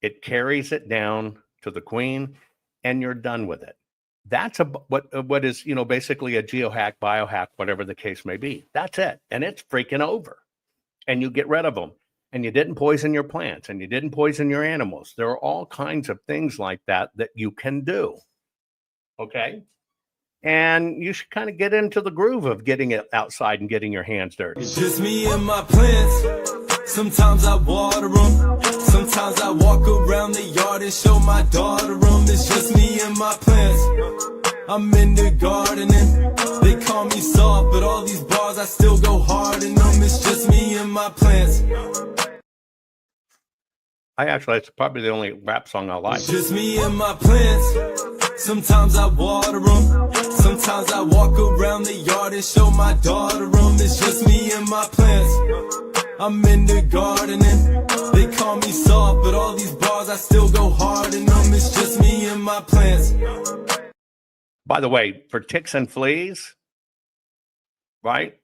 It carries it down to the queen, and you're done with it. That's what is, basically a geohack, biohack, whatever the case may be. That's it. And it's freaking over. And you get rid of them. And you didn't poison your plants, and you didn't poison your animals. There are all kinds of things like that you can do. Okay? And you should kind of get into the groove of getting it outside and getting your hands dirty. It's just me and my plants. Sometimes I water them. Sometimes I walk around the yard and show my daughter them. It's just me and my plants. I'm in the gardening. They call me soft, but all these bars I still go hard in them. It's just me and my plants. It's probably the only rap song I like. It's just me and my plants. Sometimes I water them. Sometimes I walk around the yard and show my daughter them. It's just me and my plants. I'm in the gardening. They call me soft, but all these bars I still go hard in them. It's just me and my plants. By the way, for ticks and fleas, right?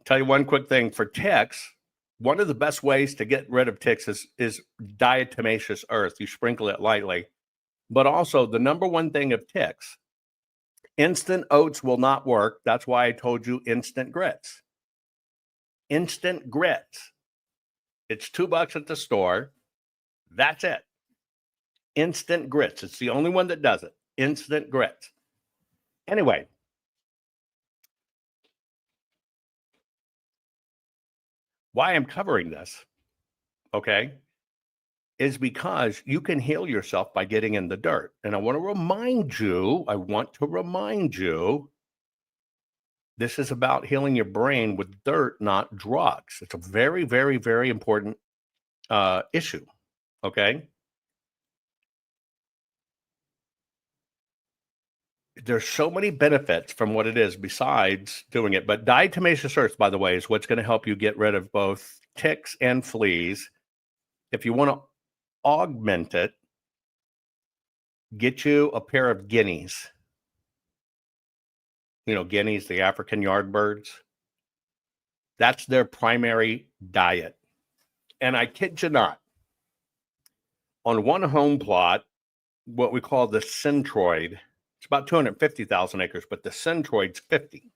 Tell you one quick thing. For ticks, one of the best ways to get rid of ticks is diatomaceous earth. You sprinkle it lightly. But also, the number one thing of ticks, instant oats will not work. That's why I told you instant grits. Instant grits. It's $2 at the store. That's it. Instant grits. It's the only one that does it. Instant grits. Anyway. Why I'm covering this, okay, is because you can heal yourself by getting in the dirt. And I want to remind you, this is about healing your brain with dirt, not drugs. It's a very, very, very important issue, okay? There's so many benefits from what it is besides doing it. But diatomaceous earth, by the way, is what's going to help you get rid of both ticks and fleas. If you want to augment it, get you a pair of guineas. Guineas, the African yardbirds. That's their primary diet. And I kid you not, on one home plot, what we call the centroid, it's about 250,000 acres, but the centroid's 50.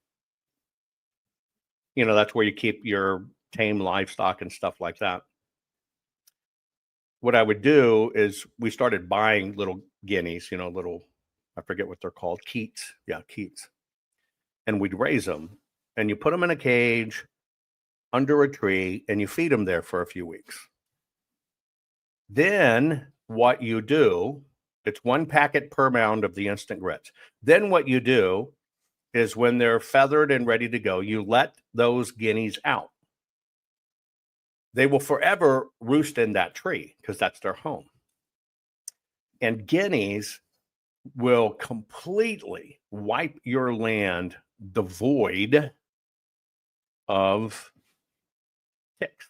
That's where you keep your tame livestock and stuff like that. What I would do is we started buying little guineas, I forget what they're called, keats. Yeah, keats. And we'd raise them, and you put them in a cage under a tree, and you feed them there for a few weeks. Then what you do, it's 1 packet per mound of the instant grits. Then what you do is when they're feathered and ready to go, you let those guineas out. They will forever roost in that tree because that's their home. And guineas will completely wipe your land devoid of ticks.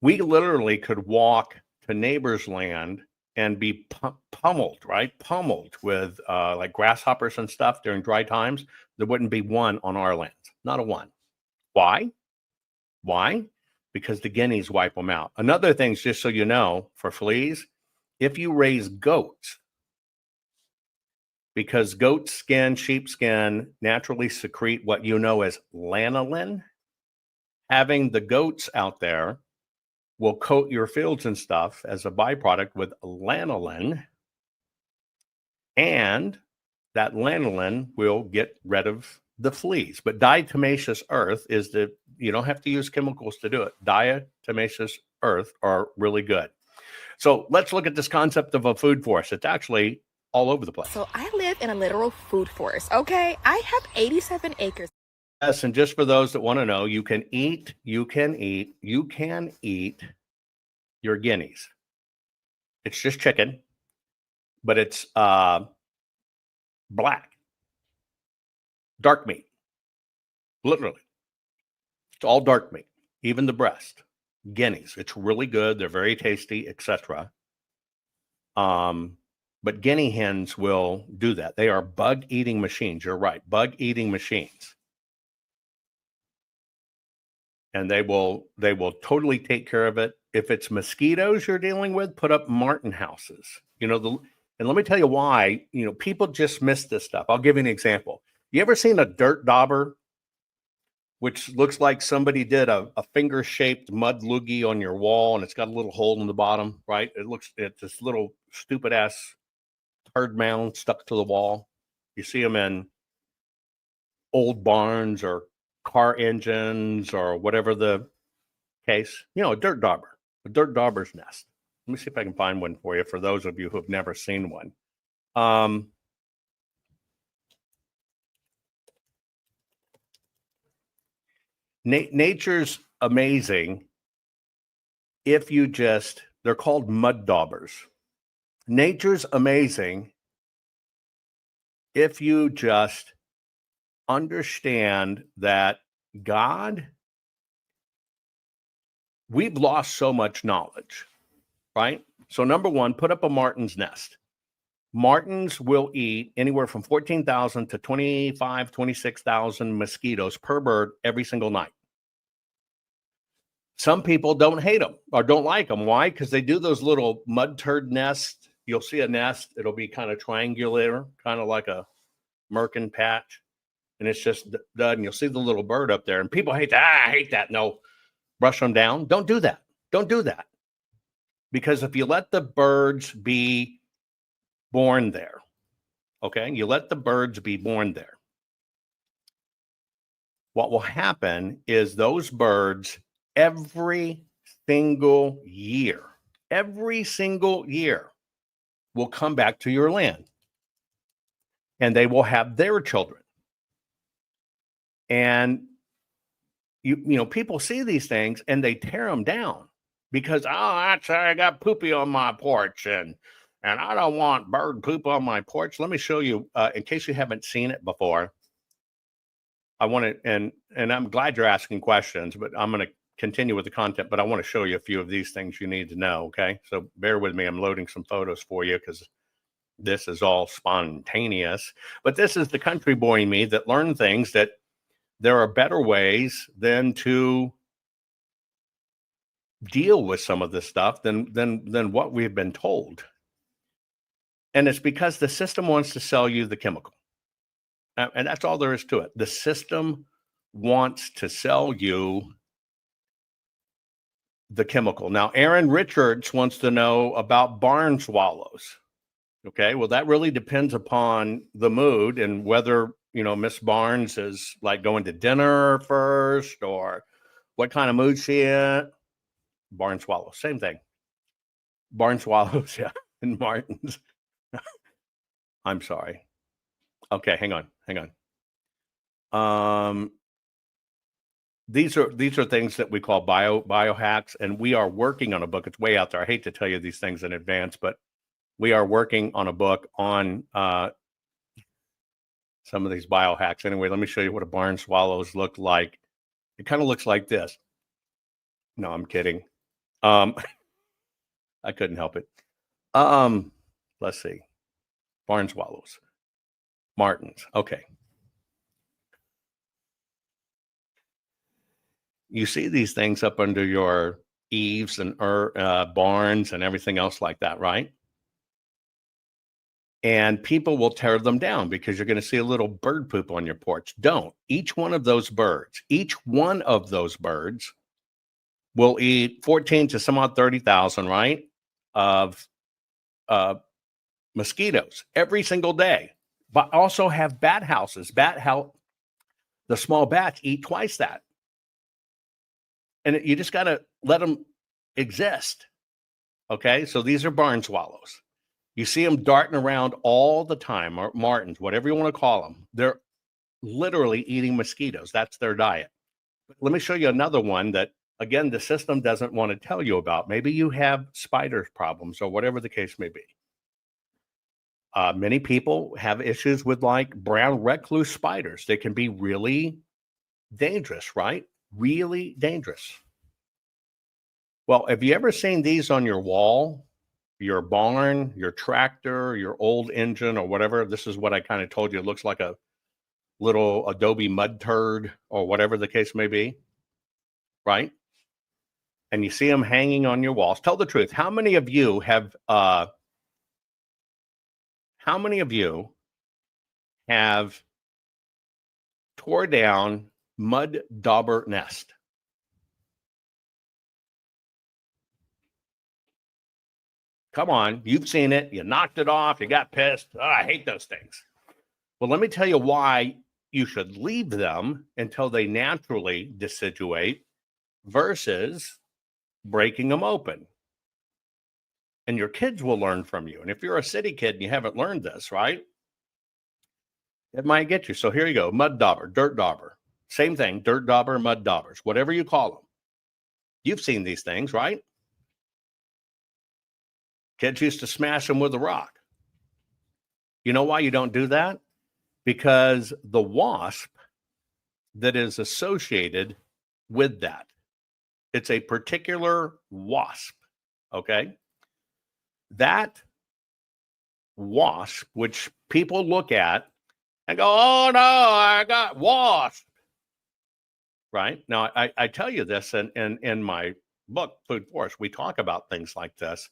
We literally could walk to neighbors' land and be pummeled with like grasshoppers and stuff during dry times. There wouldn't be one on our lands, not a one. Why? Because the guineas wipe them out. Another thing, just so you know, for fleas, if you raise goats, because goat skin, sheep skin naturally secrete what you know as lanolin, having the goats out there will coat your fields and stuff as a byproduct with lanolin, and that lanolin will get rid of the fleas. But diatomaceous earth is you don't have to use chemicals to do it. Diatomaceous earth are really good. So let's look at this concept of a food forest. It's actually all over the place. So I live in a literal food forest, okay? I have 87 acres. Yes, and just for those that want to know, you can eat your guineas. It's just chicken, but it's black, dark meat, literally. It's all dark meat, even the breast. Guineas. It's really good. They're very tasty, etc. But guinea hens will do that. They are bug-eating machines. You're right, bug-eating machines. And they will totally take care of it. If it's mosquitoes you're dealing with, put up marten houses. And let me tell you why. People just miss this stuff. I'll give you an example. You ever seen a dirt dauber, which looks like somebody did a finger-shaped mud loogie on your wall, and it's got a little hole in the bottom, right? It's this little stupid-ass turd mound stuck to the wall. You see them in old barns or car engines or whatever the case. A dirt dauber's nest. Let me see if I can find one for you, for those of you who have never seen one. Nature's amazing if you they're called mud daubers. Nature's amazing if you just understand that we've lost so much knowledge, right? So number one, put up a marten's nest. Martens will eat anywhere from 14,000 to 25, 26,000 mosquitoes per bird every single night. Some people don't hate them or don't like them. Why? Because they do those little mud turd nests. You'll see a nest. It'll be kind of triangular, kind of like a merkin patch. And it's just done. And you'll see the little bird up there. And people hate that. I hate that. No, brush them down. Don't do that. Don't do that. Because if you let the birds be born there, okay, you let the birds be born there, what will happen is those birds every single year will come back to your land, and they will have their children. And people see these things and they tear them down because, I got poopy on my porch and I don't want bird poop on my porch. Let me show you, in case you haven't seen it before. I want to, and I'm glad you're asking questions, but I'm going to continue with the content, but I want to show you a few of these things you need to know. Okay. So bear with me. I'm loading some photos for you because this is all spontaneous, but this is the country boy in me that learned things that there are better ways than to deal with some of this stuff than what we've been told. And it's because the system wants to sell you the chemical. And that's all there is to it. The system wants to sell you the chemical. Now, Aaron Richards wants to know about barn swallows. Okay, well, that really depends upon the mood and whether, Miss Barnes is like going to dinner first or what kind of mood she in. Barn swallows, same thing. Barn swallows, yeah, and martens. I'm sorry. Okay, hang on. These are things that we call biohacks, and we are working on a book. It's way out there. I hate to tell you these things in advance, but we are working on a book on some of these biohacks. Anyway, let me show you what a barn swallows look like. It kind of looks like this. No, I'm kidding. I couldn't help it. Let's see. Barn swallows. Martens. Okay. You see these things up under your eaves and barns and everything else like that, right? And people will tear them down because you're going to see a little bird poop on your porch. Don't. Each one of those birds will eat 14 to some odd 30,000, right, of mosquitoes every single day. But also have bat houses. The small bats eat twice that. And you just got to let them exist. Okay, so these are barn swallows. You see them darting around all the time, or martins, whatever you want to call them. They're literally eating mosquitoes. That's their diet. But let me show you another one that, again, the system doesn't want to tell you about. Maybe you have spider problems or whatever the case may be. Many people have issues with like brown recluse spiders. They can be really dangerous, right? Really dangerous. Well, have you ever seen these on your wall? Your barn, your tractor, your old engine, or whatever. This is what I kind of told you. It looks like a little Adobe mud turd or whatever the case may be, right? And you see them hanging on your walls. Tell the truth. How many of you have tore down mud dauber nest? Come on, you've seen it. You knocked it off. You got pissed. Oh, I hate those things. Well, let me tell you why you should leave them until they naturally deciduate versus breaking them open. And your kids will learn from you. And if you're a city kid and you haven't learned this, right, it might get you. So here you go. Mud dauber, dirt dauber. Same thing, dirt dauber, mud daubers, whatever you call them. You've seen these things, right? Kids used to smash them with a rock. You know why you don't do that? Because the wasp that is associated with that, it's a particular wasp, okay? That wasp, which people look at and go, oh no, I got wasp, right? Now, I tell you this in my book, Food Forest, we talk about things like this.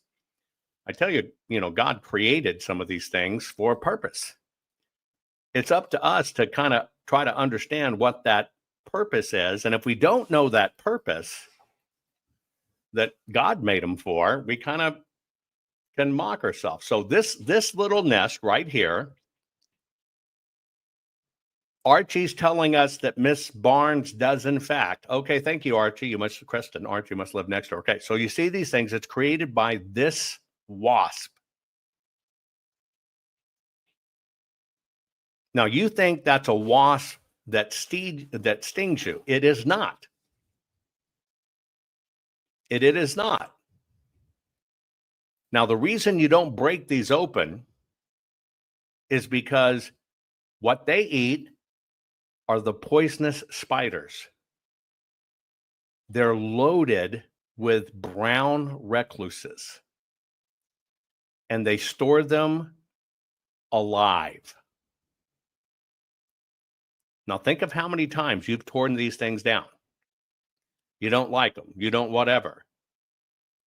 I tell you, God created some of these things for a purpose. It's up to us to kind of try to understand what that purpose is. And if we don't know that purpose that God made them for, we kind of can mock ourselves. So this little nest right here, Archie's telling us that Miss Barnes does in fact. Okay, thank you, Archie. Archie must live next door. Okay, so you see these things. It's created by this wasp. Now, you think that's a wasp that stings you. It is not. It is not. Now, the reason you don't break these open is because what they eat are the poisonous spiders. They're loaded with brown recluses, and they store them alive. Now, think of how many times you've torn these things down. You don't like them. You don't whatever.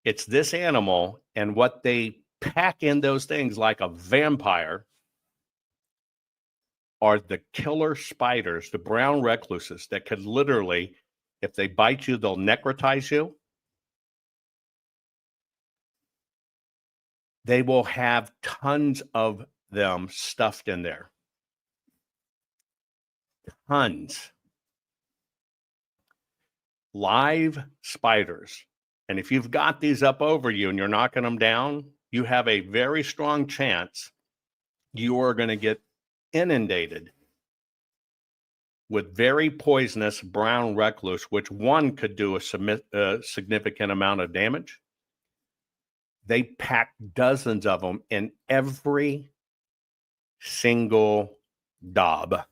It's this animal and what they pack in those things like a vampire are the killer spiders, the brown recluses that could literally, if they bite you, they'll necrotize you. They will have tons of them stuffed in there. Tons. Live spiders. And if you've got these up over you and you're knocking them down, you have a very strong chance you are going to get inundated with very poisonous brown recluse, which one could do a significant amount of damage. They pack dozens of them in every single daub.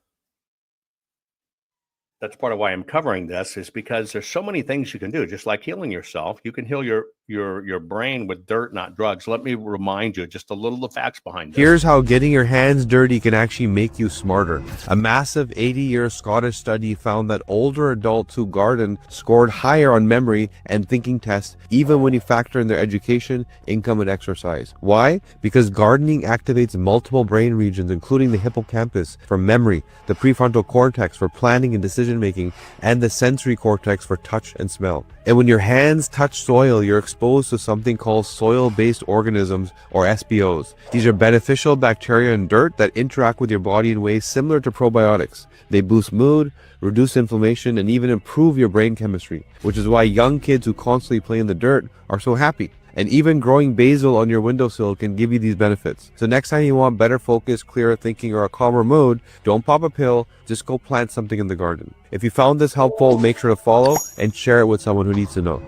That's part of why I'm covering this, is because there's so many things you can do. Just like healing yourself, you can heal your your brain with dirt, not drugs. Let me remind you just a little of the facts behind this. Here's how getting your hands dirty can actually make you smarter. A massive 80-year Scottish study found that older adults who garden scored higher on memory and thinking tests, even when you factor in their education, income, and exercise. Why? Because gardening activates multiple brain regions, including the hippocampus for memory, the prefrontal cortex for planning and decision making, and the sensory cortex for touch and smell. And when your hands touch soil, you're exposed to something called soil-based organisms, or SBOs. These are beneficial bacteria in dirt that interact with your body in ways similar to probiotics. They boost mood, reduce inflammation, and even improve your brain chemistry, which is why young kids who constantly play in the dirt are so happy. And even growing basil on your windowsill can give you these benefits. So next time you want better focus, clearer thinking, or a calmer mood, don't pop a pill, just go plant something in the garden. If you found this helpful, make sure to follow and share it with someone who needs to know.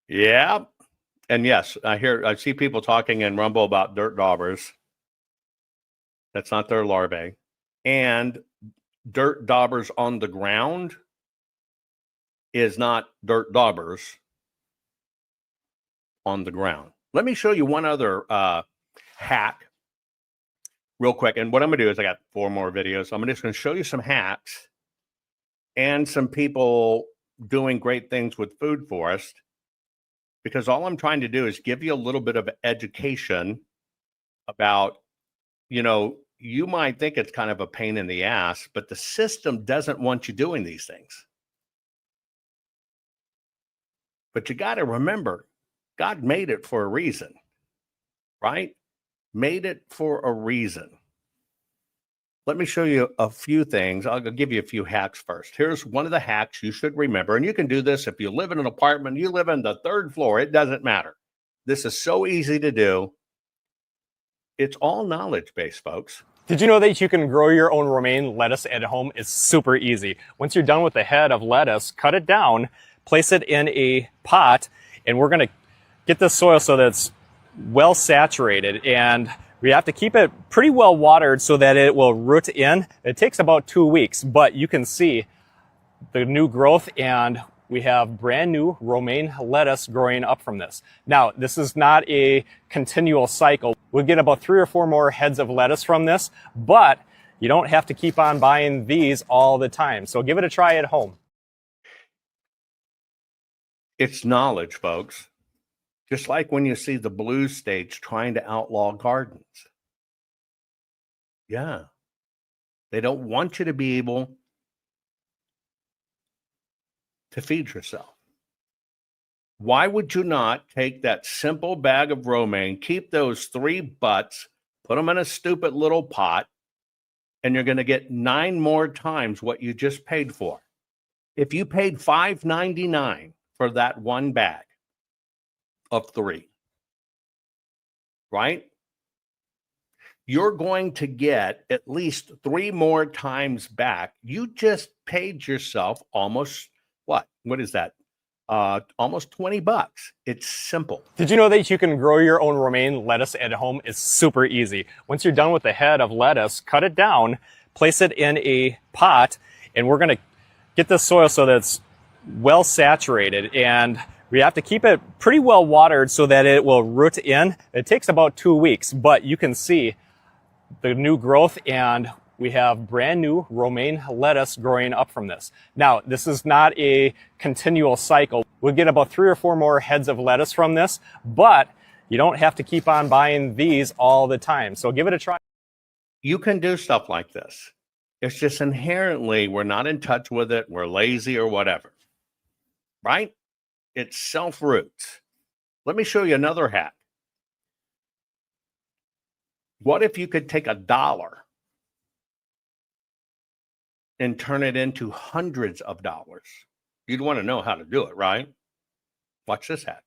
Yeah. And yes, I see people talking in Rumble about dirt daubers. That's not their larvae. And dirt daubers on the ground is not dirt daubers on the ground. Let me show you one other hack real quick. And what I'm going to do is I got 4 more videos. So I'm just going to show you some hacks and some people doing great things with food forest, because all I'm trying to do is give you a little bit of education about, you might think it's kind of a pain in the ass, but the system doesn't want you doing these things. But you got to remember, God made it for a reason, right? Made it for a reason. Let me show you a few things. I'll give you a few hacks first. Here's one of the hacks you should remember. And you can do this if you live in an apartment, you live in the 3rd floor, it doesn't matter. This is so easy to do. It's all knowledge-based, folks. Did you know that you can grow your own romaine lettuce at home? It's super easy. Once you're done with the head of lettuce, cut it down, place it in a pot, and we're going to get the soil so that it's well saturated, and we have to keep it pretty well watered so that it will root in. It takes about 2 weeks, but you can see the new growth, and we have brand new romaine lettuce growing up from this. Now, this is not a continual cycle. We'll get about 3 or 4 more heads of lettuce from this, but you don't have to keep on buying these all the time. So give it a try at home. It's knowledge, folks. Just like when you see the blues states trying to outlaw gardens. Yeah. They don't want you to be able to feed yourself. Why would you not take that simple bag of romaine, keep those 3 butts, put them in a stupid little pot, and you're going to get 9 more times what you just paid for. If you paid $5.99 for that one bag of 3, right? You're going to get at least 3 more times back. You just paid yourself almost what is that? Almost $20. It's simple. Did you know that you can grow your own romaine lettuce at home? It's super easy. Once you're done with the head of lettuce, cut it down, place it in a pot, and we're going to get the soil so that it's well saturated, and we have to keep it pretty well watered so that it will root in. It takes about 2 weeks, but you can see the new growth, and we have brand new romaine lettuce growing up from this. Now, this is not a continual cycle. We'll get about 3 or 4 more heads of lettuce from this, but you don't have to keep on buying these all the time. So give it a try. You can do stuff like this. It's just inherently we're not in touch with it. We're lazy or whatever, right? It self-roots. Let me show you another hack. What if you could take $1 and turn it into hundreds of dollars? You'd want to know how to do it, right? Watch this hack.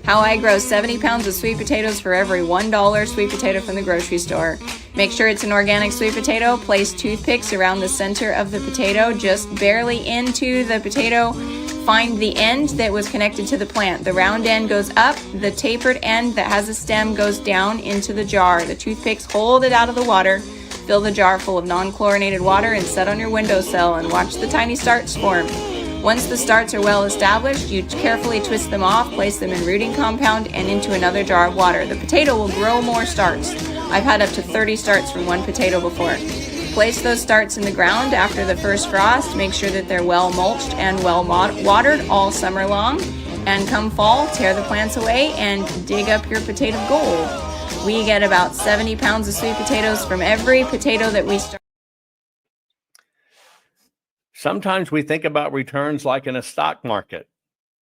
How I grow 70 pounds of sweet potatoes for every $1 sweet potato from the grocery store. Make sure it's an organic sweet potato. Place toothpicks around the center of the potato, just barely into the potato. Find the end that was connected to the plant. The round end goes up, the tapered end that has a stem goes down into the jar. The toothpicks hold it out of the water. Fill the jar full of non-chlorinated water and set on your windowsill and watch the tiny stars form. Once the starts are well established, you carefully twist them off, place them in rooting compound, and into another jar of water. The potato will grow more starts. I've had up to 30 starts from one potato before. Place those starts in the ground after the first frost. Make sure that they're well mulched and well watered all summer long. And come fall, tear the plants away and dig up your potato gold. We get about 70 pounds of sweet potatoes from every potato that we start. Sometimes we think about returns like in a stock market.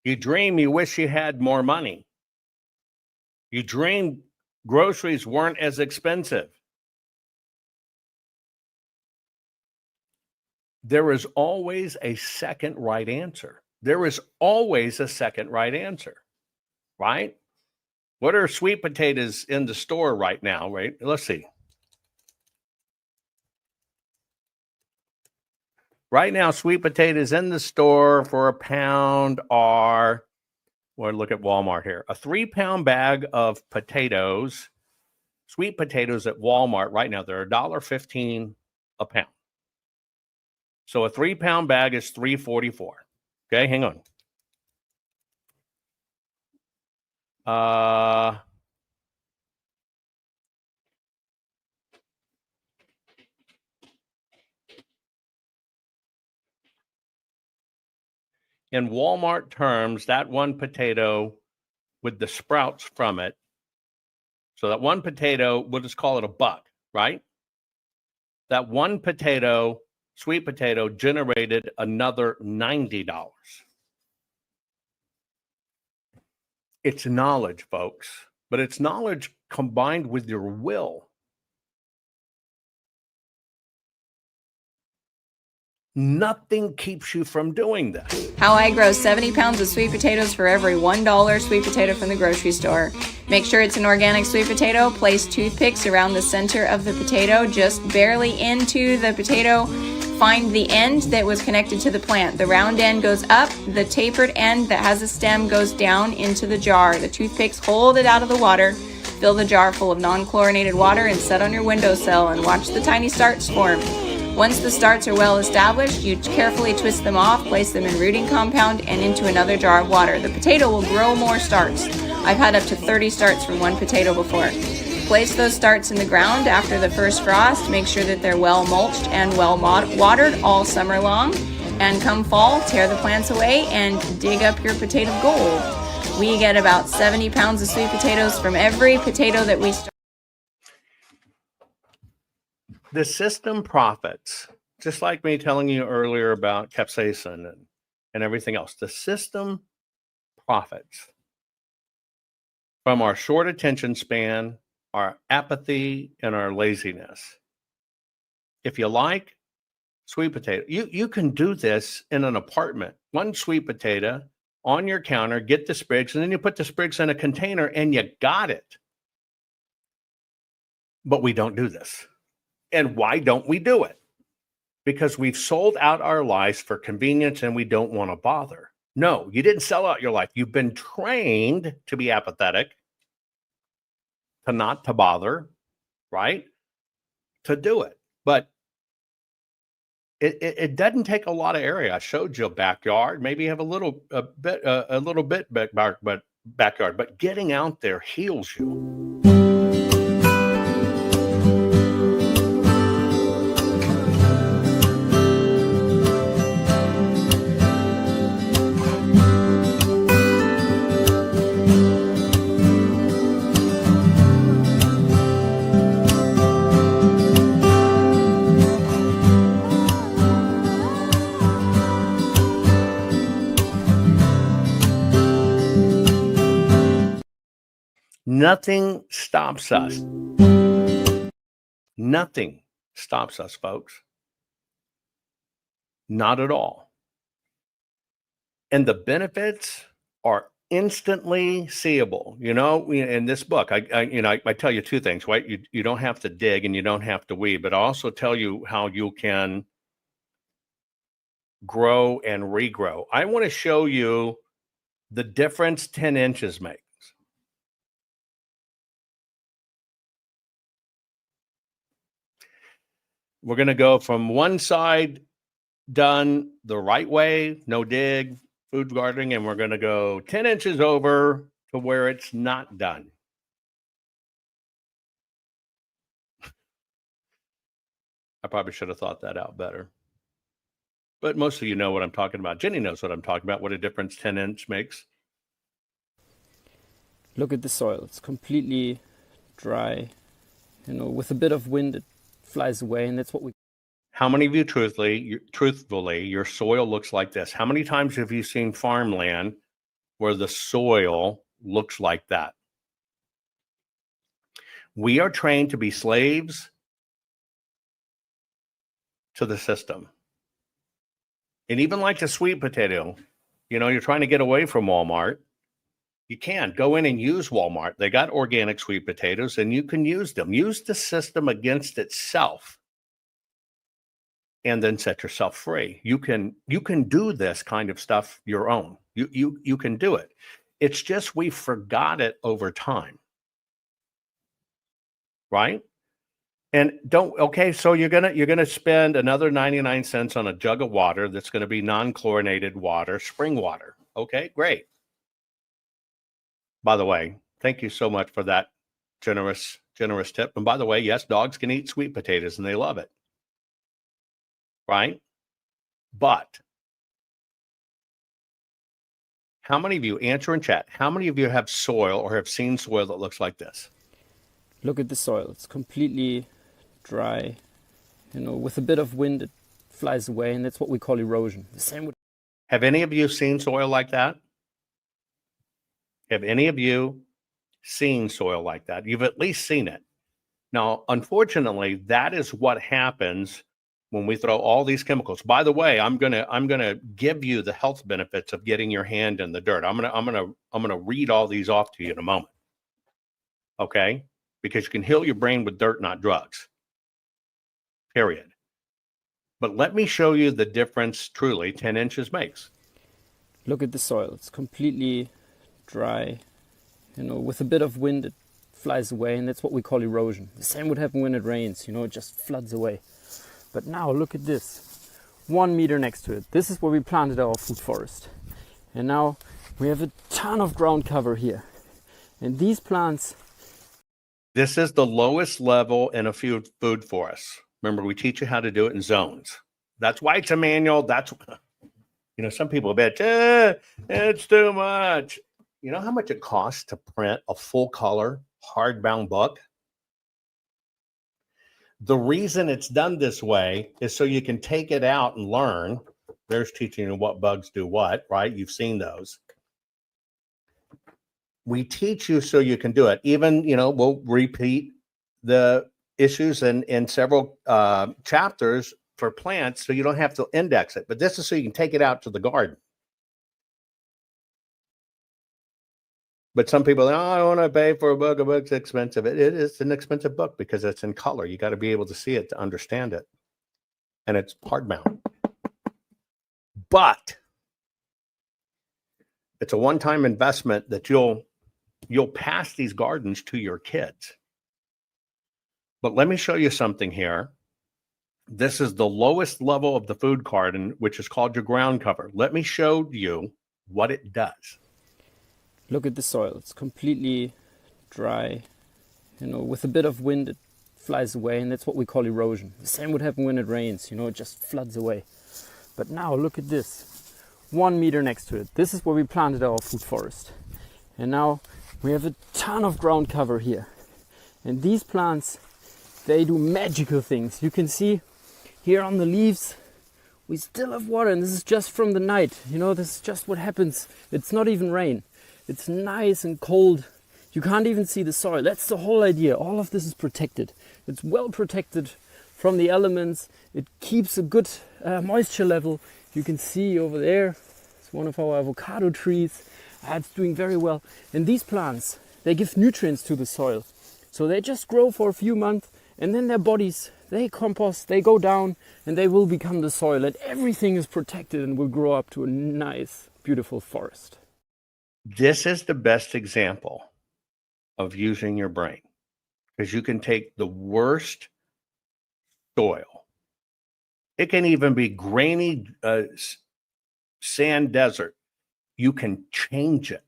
You dream you wish you had more money. You dream groceries weren't as expensive. There is always a second right answer. There is always a second right answer, right? What are sweet potatoes in the store right now, right? Let's see. Right now, sweet potatoes in the store for a pound are, well, look at Walmart here. A 3-pound bag of potatoes, sweet potatoes at Walmart right now, they're $1.15 a pound. So a 3-pound bag is $3.44. Okay, hang on. In Walmart terms, that one potato with the sprouts from it, so that one potato, we'll just call it $1, right? That one potato, sweet potato, generated another $90. It's knowledge, folks, but it's knowledge combined with your will. Nothing keeps you from doing this. How I grow 70 pounds of sweet potatoes for every $1 sweet potato from the grocery store. Make sure it's an organic sweet potato. Place toothpicks around the center of the potato, just barely into the potato. Find the end that was connected to the plant. The round end goes up, the tapered end that has a stem goes down into the jar. The toothpicks hold it out of the water. Fill the jar full of non-chlorinated water and set on your windowsill and watch the tiny starts form. Once the starts are well established, you carefully twist them off, place them in rooting compound, and into another jar of water. The potato will grow more starts. I've had up to 30 starts from one potato before. Place those starts in the ground after the first frost. Make sure that they're well mulched and well watered all summer long. And come fall, tear the plants away and dig up your potato gold. We get about 70 pounds of sweet potatoes from every potato that we start. The system profits, just like me telling you earlier about capsaicin and everything else. The system profits from our short attention span, our apathy, and our laziness. If you like sweet potato, you can do this in an apartment. One sweet potato on your counter, get the sprigs, and then you put the sprigs in a container and you got it. But we don't do this. And why don't we do it? Because we've sold out our lives for convenience and we don't want to bother. No, you didn't sell out your life. You've been trained to be apathetic, to not to bother, right? To do it. But it doesn't take a lot of area. I showed you a backyard. Maybe you have a little bit backyard, but getting out there heals you. Nothing stops us. Nothing stops us, folks. Not at all. And the benefits are instantly seeable. You know, in this book, I tell you two things, right? You don't have to dig and you don't have to weed, but I also tell you how you can grow and regrow. I want to show you the difference 10 inches makes. We're going to go from one side done the right way, no dig, food gardening, and we're going to go 10 inches over to where it's not done. I probably should have thought that out better. But most of you know what I'm talking about. Jenny knows what I'm talking about, what a difference 10-inch makes. Look at the soil. It's completely dry. You know, with a bit of wind, it flies away, and that's what we... How many of you, truthfully, your soil looks like this? How many times have you seen farmland where the soil looks like that? We are trained to be slaves to the system. And even like the sweet potato, you know, you're trying to get away from Walmart. You can go in and use Walmart. They got organic sweet potatoes and you can use them. Use the system against itself and then set yourself free. You can do this kind of stuff your own. You can do it. It's just we forgot it over time. Right? And so you're gonna spend another 99 cents on a jug of water that's going to be non-chlorinated water, spring water. Okay, great. By the way, thank you so much for that generous tip. And by the way, yes, dogs can eat sweet potatoes and they love it. Right? But how many of you, answer in chat, how many of you have soil or have seen soil that looks like this? Look at the soil. It's completely dry. You know, with a bit of wind, it flies away, and that's what we call erosion. The same with... Have any of you seen soil like that? Have any of you seen soil like that? You've at least seen it. Now, unfortunately, that is what happens when we throw all these chemicals. By the way, I'm gonna give you the health benefits of getting your hand in the dirt. I'm gonna read all these off to you in a moment. Okay? Because you can heal your brain with dirt, not drugs. Period. But let me show you the difference truly 10 inches makes. Look at the soil. It's completely dry. You know, with a bit of wind, it flies away, and that's what we call erosion. The same would happen when it rains. You know, it just floods away. But now look at this. 1 meter next to it. This is where we planted our food forest. And now we have a ton of ground cover here. And these plants... This is the lowest level in a food forest. Remember, we teach you how to do it in zones. That's why it's a manual. That's, you know, some people bet, it's too much. You know how much it costs to print a full color hardbound book? The reason it's done this way is so you can take it out and learn. There's teaching you what bugs do what, right? You've seen those. We teach you so you can do it. Even, you know, we'll repeat the issues in several chapters for plants so you don't have to index it. But this is so you can take it out to the garden. But some people, I don't want to pay for a book. A book's expensive. It is an expensive book because it's in color. You got to be able to see it to understand it. And it's hardbound. But it's a one-time investment that you'll pass these gardens to your kids. But let me show you something here. This is the lowest level of the food garden, which is called your ground cover. Let me show you what it does. Look at the soil. It's completely dry. You know, with a bit of wind, it flies away, and that's what we call erosion. The same would happen when it rains. You know, it just floods away. But now look at this. 1 meter next to it. This is where we planted our food forest. And now we have a ton of ground cover here. And these plants, they do magical things. You can see here on the leaves, we still have water, and this is just from the night. You know, this is just what happens. It's not even rain. It's nice and cold. You can't even see the soil. That's the whole idea. All of this is protected. It's well protected from the elements. It keeps a good moisture level. You can see over there, it's one of our avocado trees. It's doing very well. And these plants, they give nutrients to the soil. So they just grow for a few months, and then their bodies, they compost, they go down, and they will become the soil. And everything is protected and will grow up to a nice, beautiful forest. This is the best example of using your brain, because you can take the worst soil It can even be grainy sand desert. You can change it.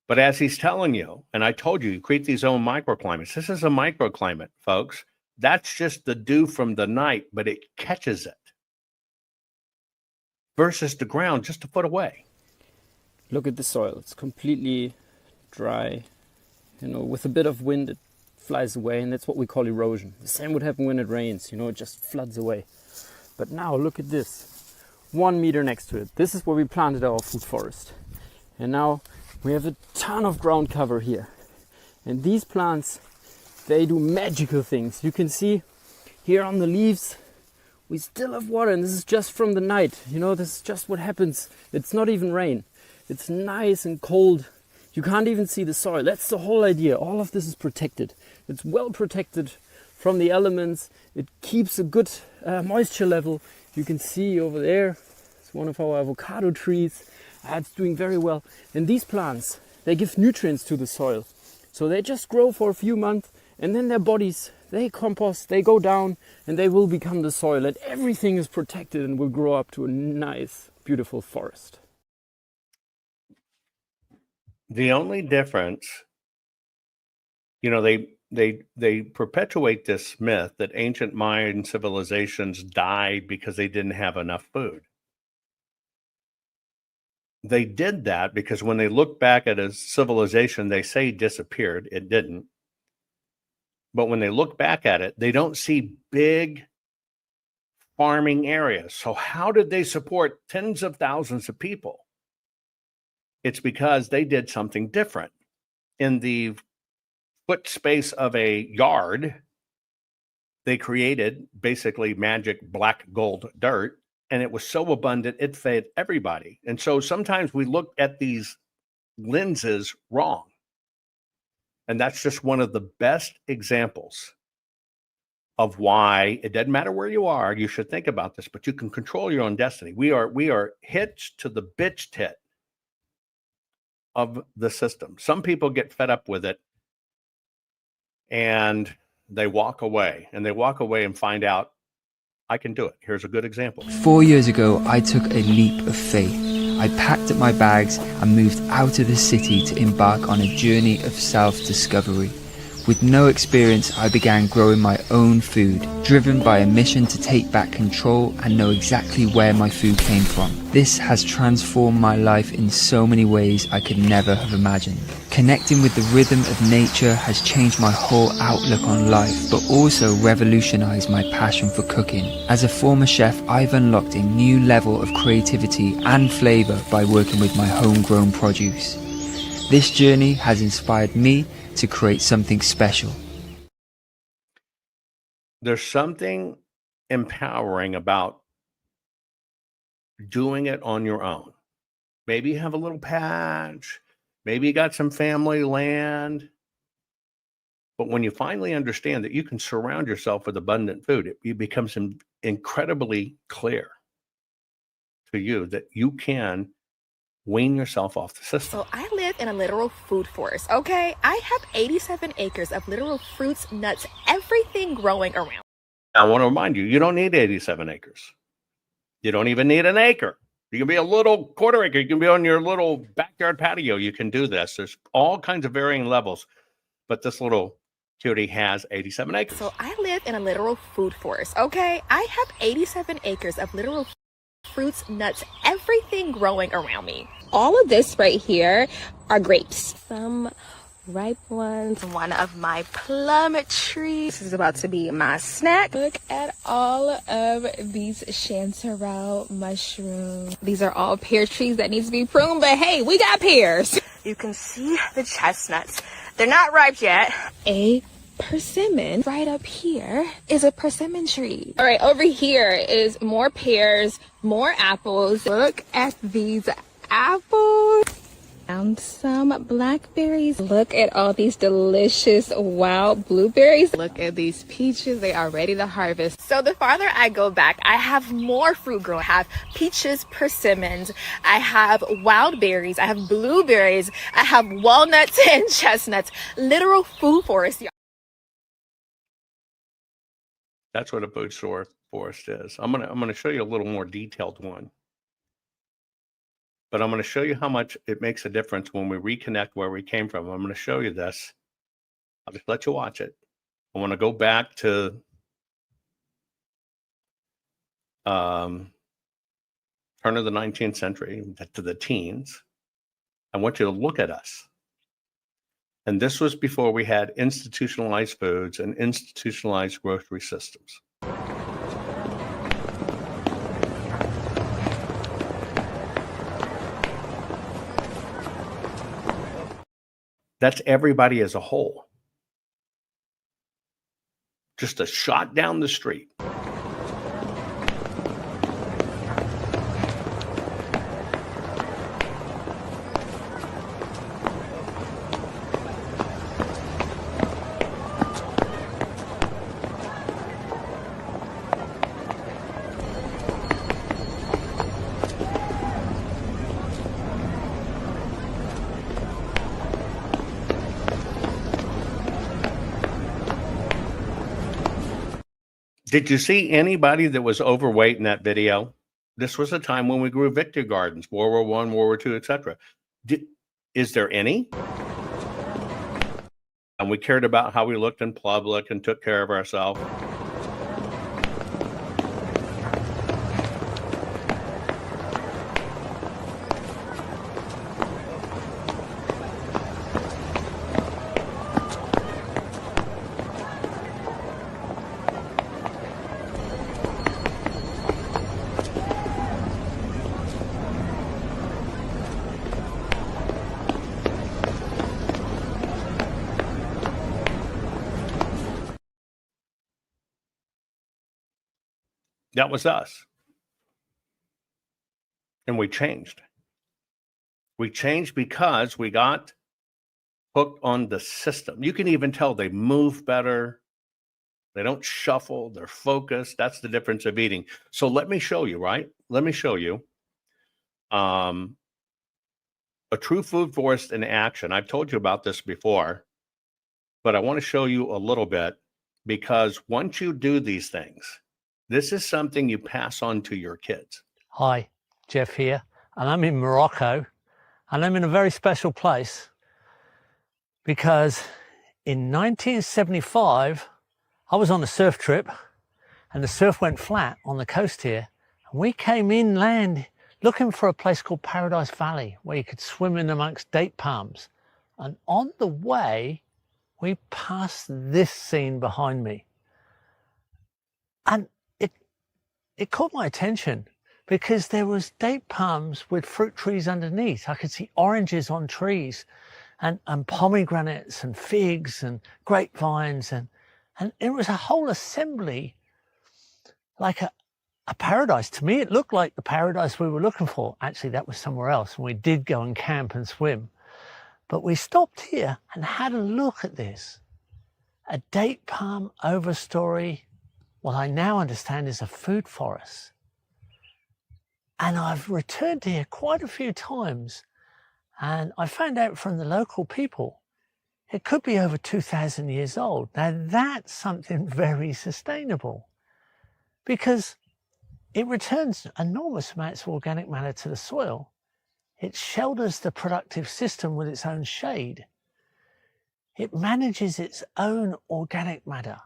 But as he's telling you, and I told you, you create these own microclimates. This is a microclimate, folks. That's just the dew from the night, but it catches it. Versus the ground just a foot away. Look at the soil. It's completely dry. You know, with a bit of wind, it flies away, and that's what we call erosion. The same would happen when it rains. You know, it just floods away. But now look at this. 1 meter next to it. This is where we planted our food forest. And now we have a ton of ground cover here. And these plants, they do magical things. You can see here on the leaves, we still have water, and this is just from the night. You know, this is just what happens. It's not even rain. It's nice and cold. You can't even see the soil. That's the whole idea. All of this is protected. It's well protected from the elements. It keeps a good moisture level. You can see over there, it's one of our avocado trees. It's doing very well. And these plants, they give nutrients to the soil. So they just grow for a few months, and then their bodies, they compost, they go down, and they will become the soil. And everything is protected and will grow up to a nice, beautiful forest. The only difference, you know, they perpetuate this myth that ancient Mayan civilizations died because they didn't have enough food. They did that because when they look back at a civilization, they say disappeared. It didn't. But when they look back at it, they don't see big farming areas. So how did they support tens of thousands of people? It's because they did something different. In the foot space of a yard, they created basically magic black gold dirt, and it was so abundant, it fed everybody. And so sometimes we look at these lenses wrong. And that's just one of the best examples of why it doesn't matter where you are, you should think about this, but you can control your own destiny. We are hitched to the bitch tit of the system. Some people get fed up with it and they walk away, and find out, I can do it. Here's a good example. 4 years ago, I took a leap of faith. I packed up my bags and moved out of the city to embark on a journey of self-discovery. With no experience, I began growing my own food, driven by a mission to take back control and know exactly where my food came from. This has transformed my life in so many ways I could never have imagined. Connecting with the rhythm of nature has changed my whole outlook on life, but also revolutionized my passion for cooking. As a former chef, I've unlocked a new level of creativity and flavor by working with my homegrown produce. This journey has inspired me to create something special. There's something empowering about doing it on your own. Maybe you have a little patch, maybe you got some family land, but when you finally understand that you can surround yourself with abundant food, it becomes incredibly clear to you that you can wean yourself off the system. So I live in a literal food forest, okay? I have 87 acres of literal fruits, nuts, everything growing around. I want to remind you, you don't need 87 acres. You don't even need an acre. You can be a little quarter acre. You can be on your little backyard patio. You can do this. There's all kinds of varying levels, but this little cutie has 87 acres. So I live in a literal food forest, okay? I have 87 acres of literal fruits, nuts, everything growing around me. All of this right here are grapes. Some ripe ones. One of my plum trees. This is about to be my snack. Look at all of these chanterelle mushrooms. These are all pear trees that need to be pruned, but hey, we got pears. You can see the chestnuts. They're not ripe yet. A persimmon. Right up here is a persimmon tree. All right, over here is more pears, more apples. Look at these apples. Found some blackberries. Look at all these delicious wild blueberries. Look at these peaches. They are ready to harvest. So the farther I go back, I have more fruit growing. I have peaches, persimmons. I have wild berries. I have blueberries. I have walnuts and chestnuts. Literal food forest, y'all. That's what a food forest is. I'm gonna show you a little more detailed one. But I'm going to show you how much it makes a difference when we reconnect where we came from. I'm going to show you this. I'll just let you watch it. I want to go back to turn of the 19th century, to the teens. I want you to look at us. And this was before we had institutionalized foods and institutionalized grocery systems. That's everybody as a whole. Just a shot down the street. Did you see anybody that was overweight in that video? This was a time when we grew victory gardens, World War I, World War II, etc. Is there any? And we cared about how we looked in public and took care of ourselves. That was us. And we changed. We changed because we got hooked on the system. You can even tell they move better. They don't shuffle. They're focused. That's the difference of eating. So let me show you, right? Let me show you a true food forest in action. I've told you about this before, but I want to show you a little bit because once you do these things, this is something you pass on to your kids. Hi, Jeff here, and I'm in Morocco, and I'm in a very special place because in 1975, I was on a surf trip and the surf went flat on the coast here. And we came inland looking for a place called Paradise Valley where you could swim in amongst date palms. And on the way, we passed this scene behind me. And it caught my attention because there was date palms with fruit trees underneath. I could see oranges on trees and pomegranates and figs and grapevines. And it was a whole assembly, like a paradise. To me, it looked like the paradise we were looking for. Actually, that was somewhere else. And we did go and camp and swim. But we stopped here and had a look at this. A date palm overstory, what I now understand is a food forest. And I've returned here quite a few times. And I found out from the local people, it could be over 2,000 years old. Now that's something very sustainable because it returns enormous amounts of organic matter to the soil. It shelters the productive system with its own shade. It manages its own organic matter.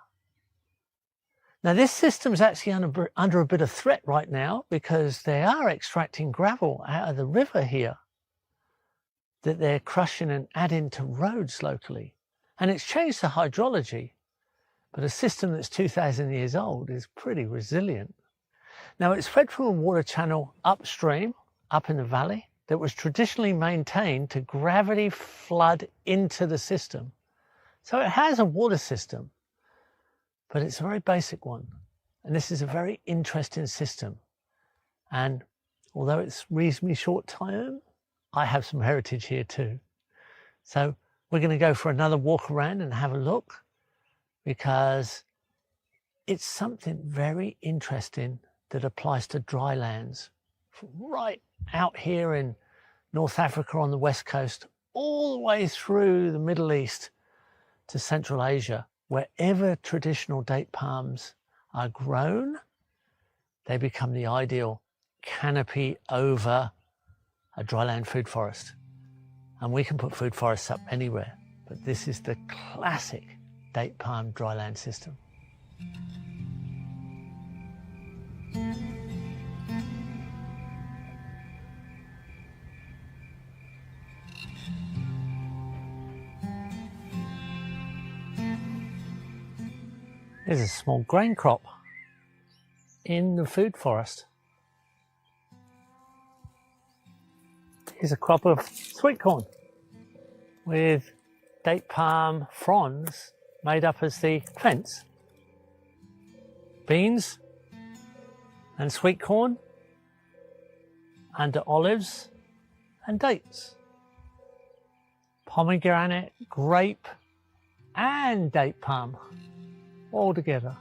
Now this system is actually under a bit of threat right now because they are extracting gravel out of the river here that they're crushing and adding to roads locally. And it's changed the hydrology, but a system that's 2,000 years old is pretty resilient. Now it's fed from a water channel upstream, up in the valley, that was traditionally maintained to gravity flood into the system. So it has a water system, but it's a very basic one. And this is a very interesting system. And although it's reasonably short term, I have some heritage here too. So we're going to go for another walk around and have a look because it's something very interesting that applies to dry lands. Right out here in North Africa on the west coast, all the way through the Middle East to Central Asia, wherever traditional date palms are grown, they become the ideal canopy over a dryland food forest. And we can put food forests up anywhere, but this is the classic date palm dryland system. There's a small grain crop in the food forest. Here's a crop of sweet corn with date palm fronds made up as the fence. Beans and sweet corn under olives and dates. Pomegranate, grape and date palm all together.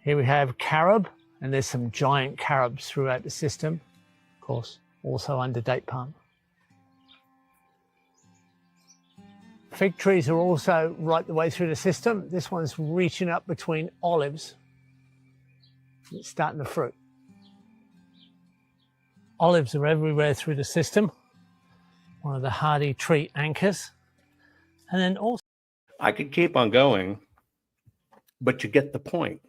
Here we have carob, and there's some giant carobs throughout the system, of course, also under date palm. Fig trees are also right the way through the system. This one's reaching up between olives. It's starting to fruit. Olives are everywhere through the system, one of the hardy tree anchors. And then also, I could keep on going, but you get the point.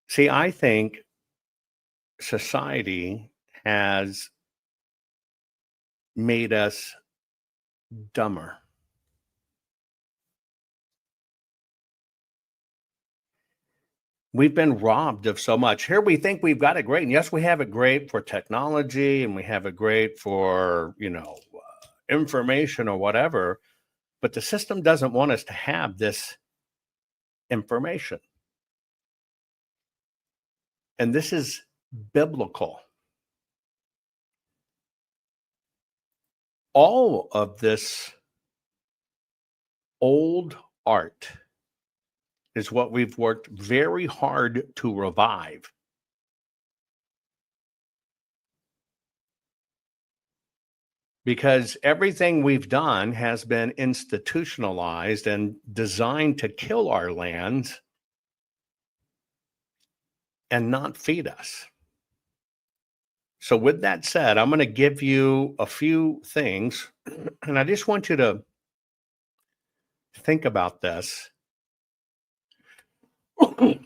See, I think society has made us dumber. We've been robbed of so much. Here we think we've got it great. And yes, we have it great for technology and we have it great for, information or whatever, but the system doesn't want us to have this information. And this is biblical. All of this old art is what we've worked very hard to revive. Because everything we've done has been institutionalized and designed to kill our lands and not feed us. So with that said, I'm going to give you a few things, and I just want you to think about this.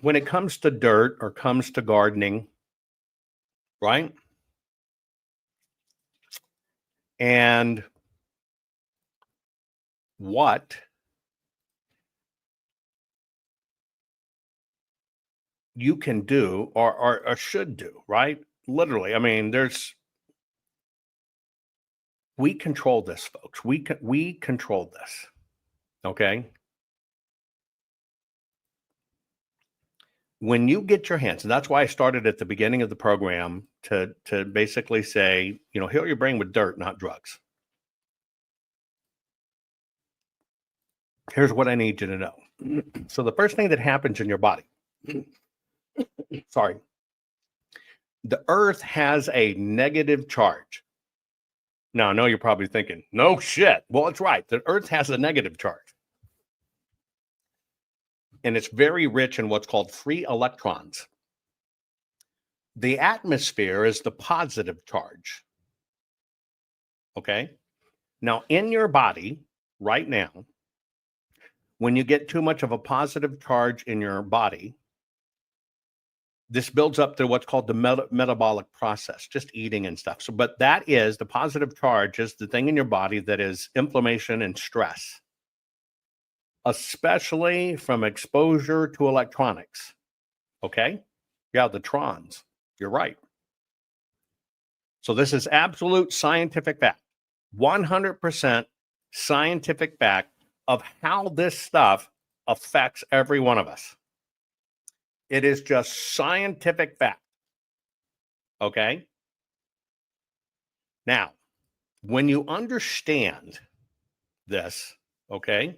When it comes to dirt or comes to gardening, right? And what you can do or should do, right? Literally, I mean, we control this, folks. We control this, okay? When you get your hands, and that's why I started at the beginning of the program to basically say, heal your brain with dirt, not drugs. Here's what I need you to know. So the first thing that happens in your body, sorry, the earth has a negative charge. Now, I know you're probably thinking, no shit. Well, it's right. The earth has a negative charge. And it's very rich in what's called free electrons. The atmosphere is the positive charge. Okay? Now, in your body right now, when you get too much of a positive charge in your body, this builds up to what's called the metabolic process, just eating and stuff. So, but that is the positive charge is the thing in your body that is inflammation and stress, especially from exposure to electronics. Okay? Yeah, the trons. You're right. So this is absolute scientific fact. 100% scientific fact of how this stuff affects every one of us. It is just scientific fact. Okay? Now, when you understand this, okay,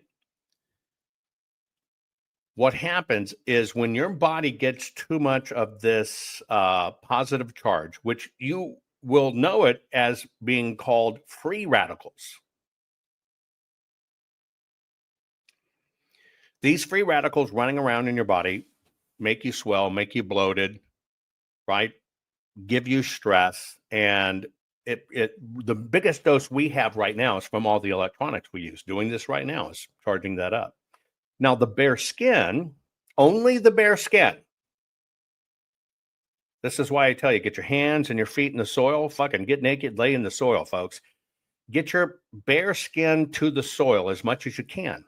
what happens is when your body gets too much of this positive charge, which you will know it as being called free radicals. These free radicals running around in your body make you swell, make you bloated, right? Give you stress. And the biggest dose we have right now is from all the electronics we use. Doing this right now is charging that up. Now, the bare skin, only the bare skin. This is why I tell you, get your hands and your feet in the soil. Fucking get naked, lay in the soil, folks. Get your bare skin to the soil as much as you can.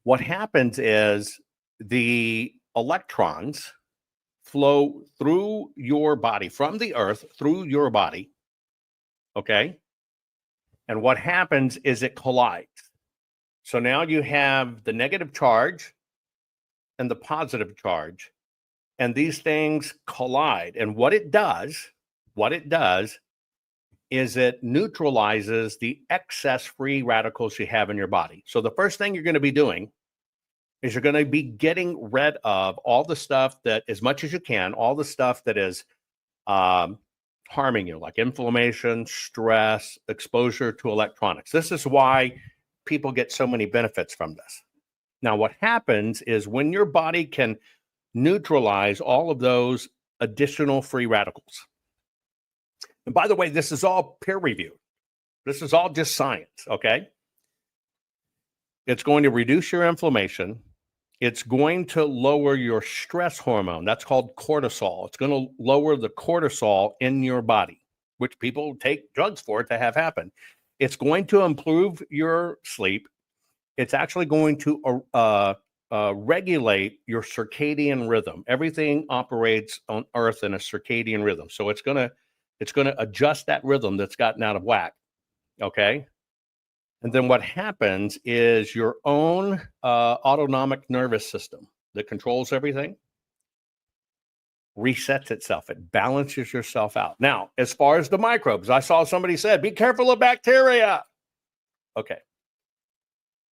What happens is the electrons flow through your body, from the earth through your body, okay? And what happens is it collides. So now you have the negative charge and the positive charge, and these things collide. And what it does is it neutralizes the excess free radicals you have in your body. So the first thing you're going to be doing is you're going to be getting rid of all the stuff that, as much as you can, all the stuff that is harming you, like inflammation, stress, exposure to electronics. This is why people get so many benefits from this. Now, what happens is when your body can neutralize all of those additional free radicals. And by the way, this is all peer reviewed. This is all just science, okay? It's going to reduce your inflammation. It's going to lower your stress hormone. That's called cortisol. It's going to lower the cortisol in your body, which people take drugs for it to have happen. It's going to improve your sleep. It's actually going to regulate your circadian rhythm. Everything operates on Earth in a circadian rhythm. So it's going to adjust that rhythm that's gotten out of whack, okay? And then what happens is your own autonomic nervous system that controls everything resets itself. It balances yourself out. Now, as far as the microbes, I saw somebody said, be careful of bacteria. Okay.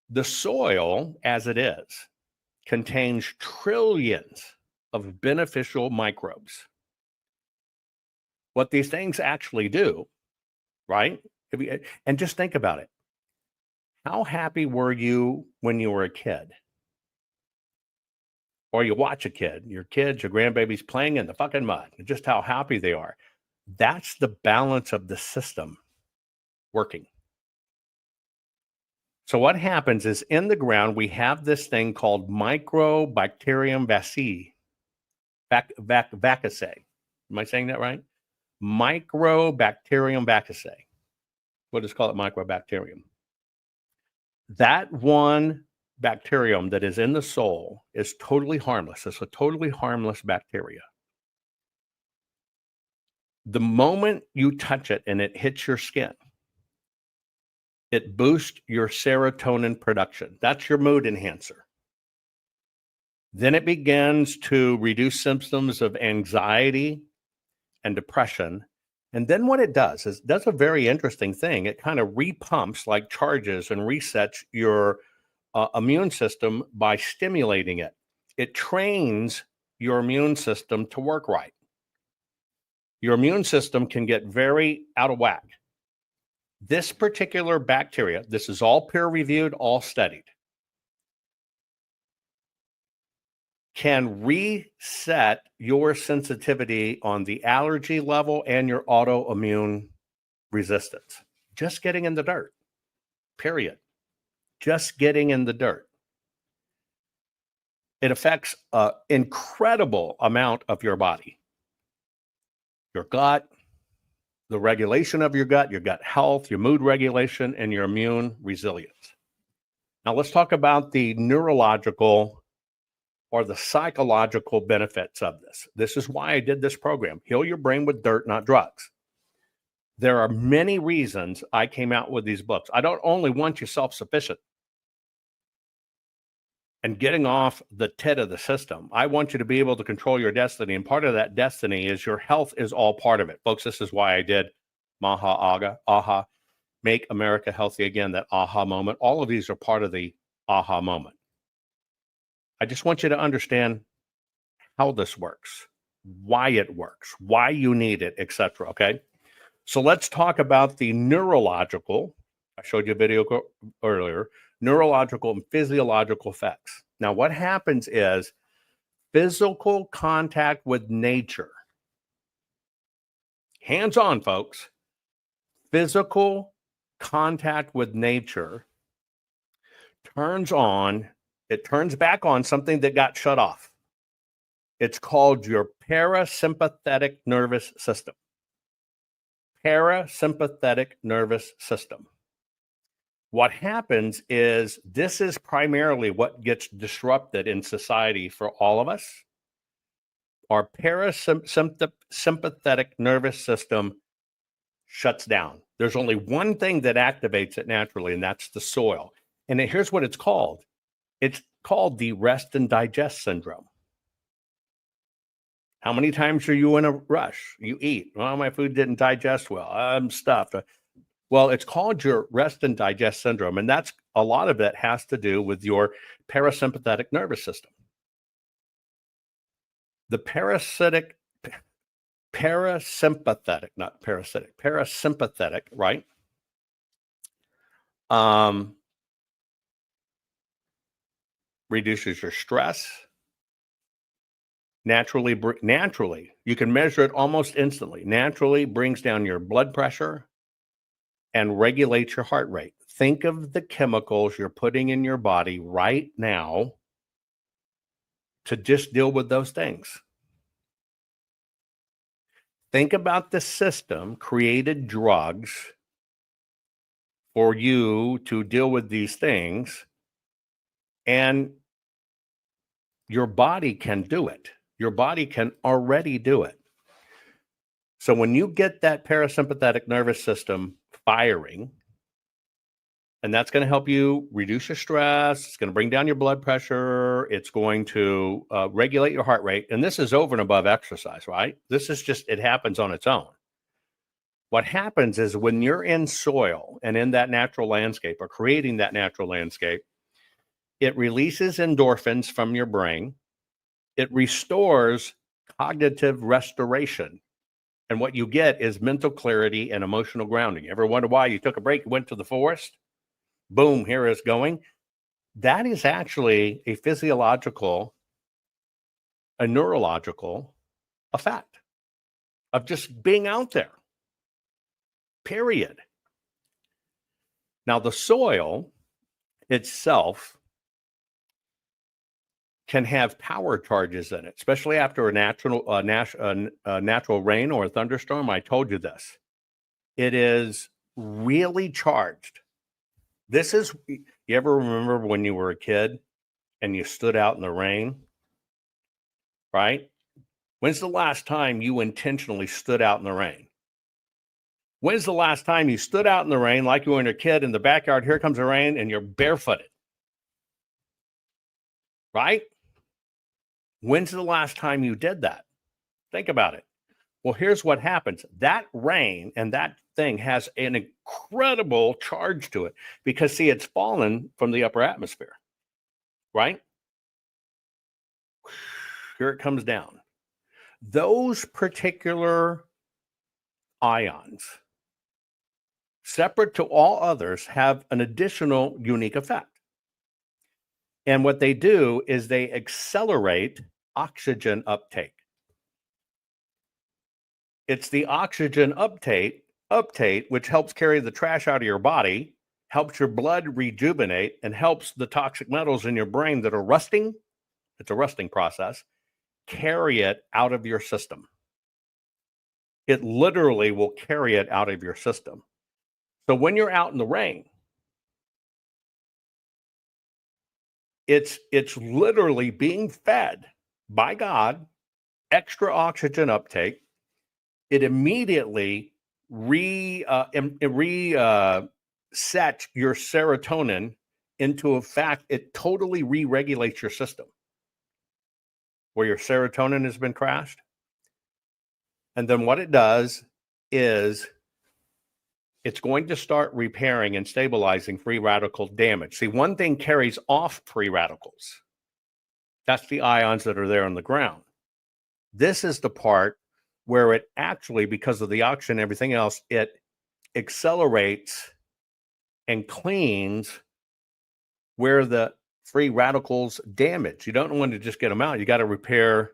The soil, as it is, contains trillions of beneficial microbes. What these things actually do, right? And just think about it. How happy were you when you were a kid? Or you watch a kid, your kids, your grandbabies playing in the fucking mud, and just how happy they are. That's the balance of the system working. So what happens is in the ground, we have this thing called Mycobacterium vaccaceae. Am I saying that right? Mycobacterium vaccaceae. We'll just call it Mycobacterium. That one bacterium that is in the soul is totally harmless. It's a totally harmless bacteria. The moment you touch it and it hits your skin, it boosts your serotonin production. That's your mood enhancer. Then it begins to reduce symptoms of anxiety and depression. And then what it does is it does a very interesting thing. It kind of repumps, like charges, and resets your immune system by stimulating it. It trains your immune system to work right. Your immune system can get very out of whack. This particular bacteria, this is all peer-reviewed, all studied, can reset your sensitivity on the allergy level and your autoimmune resistance. Just getting in the dirt, period. Just getting in the dirt. It affects an incredible amount of your body. Your gut, the regulation of your gut health, your mood regulation, and your immune resilience. Now let's talk about the neurological or the psychological benefits of this. This is why I did this program. Heal your brain with dirt, not drugs. There are many reasons I came out with these books. I don't only want you self-sufficient and getting off the tit of the system. I want you to be able to control your destiny. And part of that destiny is your health is all part of it. Folks, this is why I did AHA, Make America Healthy Again, that AHA moment. All of these are part of the AHA moment. I just want you to understand how this works, why it works, why you need it, etc. Okay? So let's talk about the neurological I showed you a video earlier, neurological and physiological effects. Now, what happens is physical contact with nature, hands-on, folks, physical contact with nature turns back on something that got shut off. It's called your parasympathetic nervous system. Parasympathetic nervous system. What happens is this is primarily what gets disrupted in society for all of us. Our parasympathetic nervous system shuts down. There's only one thing that activates it naturally, and that's the soil. And here's what it's called. It's called the rest and digest syndrome. How many times are you in a rush? You eat. Well, my food didn't digest well. I'm stuffed. Well, it's called your rest and digest syndrome, and that's a lot of it has to do with your parasympathetic nervous system. The parasympathetic, not parasitic, parasympathetic, right? Reduces your stress. Naturally, you can measure it almost instantly. Naturally brings down your blood pressure and regulates your heart rate. Think of the chemicals you're putting in your body right now to just deal with those things. Think about the system created drugs for you to deal with these things, and your body can do it. Your body can already do it. So when you get that parasympathetic nervous system firing, and that's going to help you reduce your stress, it's going to bring down your blood pressure, it's going to regulate your heart rate. And this is over and above exercise, right? This is just, it happens on its own. What happens is when you're in soil and in that natural landscape or creating that natural landscape, it releases endorphins from your brain. It restores cognitive restoration. And what you get is mental clarity and emotional grounding. You ever wonder why you took a break, you went to the forest? Boom, here it's going. That is actually a physiological, a neurological effect of just being out there, period. Now, the soil itself can have power charges in it, especially after a natural rain or a thunderstorm. I told you this. It is really charged. This is, you ever remember when you were a kid and you stood out in the rain, right? When's the last time you intentionally stood out in the rain? When's the last time you stood out in the rain like you were a kid in the backyard, here comes the rain, and you're barefooted, right? When's the last time you did that? Think about it. Well, here's what happens. That rain and that thing has an incredible charge to it because, see, it's fallen from the upper atmosphere, right? Here it comes down. Those particular ions, separate to all others, have an additional unique effect. And what they do is they accelerate oxygen uptake. It's the oxygen uptake, which helps carry the trash out of your body, helps your blood rejuvenate, and helps the toxic metals in your brain that are rusting, it's a rusting process, carry it out of your system. It literally will carry it out of your system. So when you're out in the rain, it's literally being fed by God, extra oxygen uptake. It immediately resets your serotonin into a fact. It totally re-regulates your system where your serotonin has been crashed. And then what it does is it's going to start repairing and stabilizing free radical damage. See, one thing carries off free radicals. That's the ions that are there on the ground. This is the part where it actually, because of the oxygen and everything else, it accelerates and cleans where the free radicals damage. You don't want to just get them out. You got to repair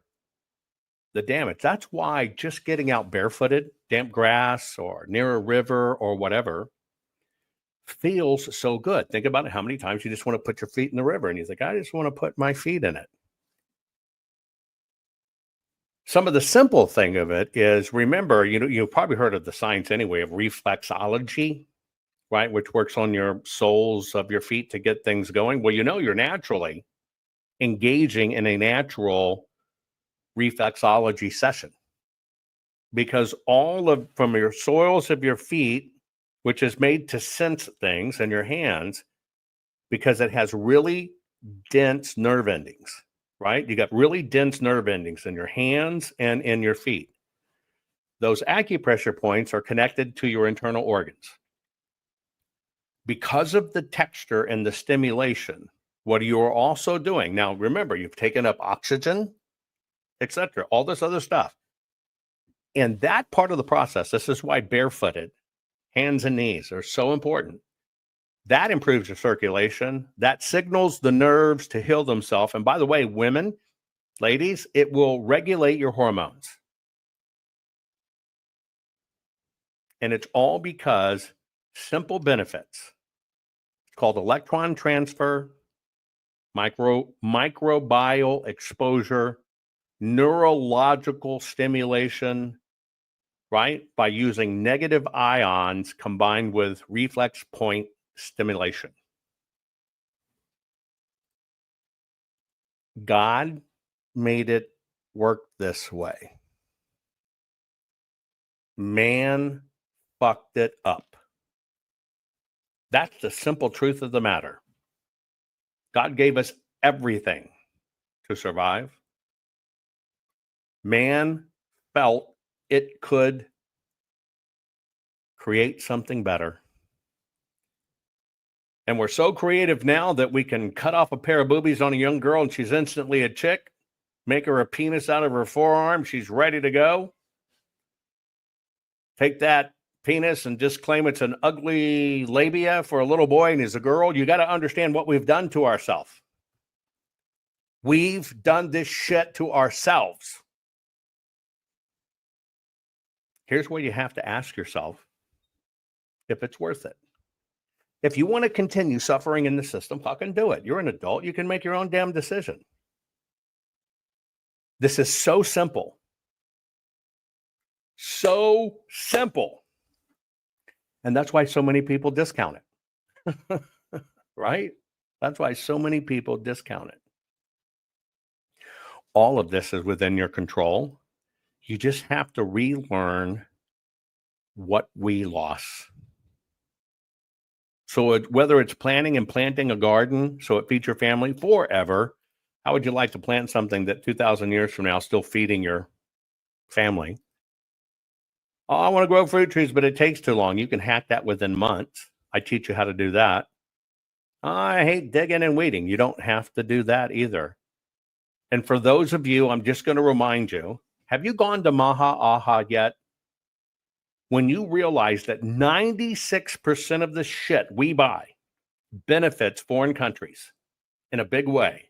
the damage. That's why just getting out barefooted, damp grass or near a river or whatever feels so good. Think about it. How many times you just want to put your feet in the river and you think, I just want to put my feet in it. Some of the simple thing of it is, remember, you've probably heard of the science anyway of reflexology, right? Which works on your soles of your feet to get things going. Well, you're naturally engaging in a natural reflexology session because from your soles of your feet, which is made to sense things in your hands, because it has really dense nerve endings, right? You got really dense nerve endings in your hands and in your feet. Those acupressure points are connected to your internal organs. Because of the texture and the stimulation, what you are also doing, now remember, you've taken up oxygen, etc., all this other stuff. And that part of the process, this is why barefooted, hands and knees are so important. That improves your circulation. That signals the nerves to heal themselves. And by the way, women, ladies, it will regulate your hormones. And it's all because simple benefits. It's called electron transfer, microbial exposure, neurological stimulation, right? By using negative ions combined with reflex point stimulation. God made it work this way. Man fucked it up. That's the simple truth of the matter. God gave us everything to survive. Man felt it could create something better. And we're so creative now that we can cut off a pair of boobies on a young girl and she's instantly a chick, make her a penis out of her forearm, she's ready to go. Take that penis and just claim it's an ugly labia for a little boy and he's a girl. You got to understand what we've done to ourselves. We've done this shit to ourselves. Here's where you have to ask yourself if it's worth it. If you want to continue suffering in the system, fucking do it. You're an adult. You can make your own damn decision. This is so simple. So simple. And that's why so many people discount it. Right? That's why so many people discount it. All of this is within your control. You just have to relearn what we lost. So whether it's planting and planting a garden so it feeds your family forever, how would you like to plant something that 2,000 years from now is still feeding your family? Oh, I want to grow fruit trees, but it takes too long. You can hack that within months. I teach you how to do that. I hate digging and weeding. You don't have to do that either. And for those of you, I'm just going to remind you, have you gone to Maha Aha yet? When you realize that 96% of the shit we buy benefits foreign countries in a big way,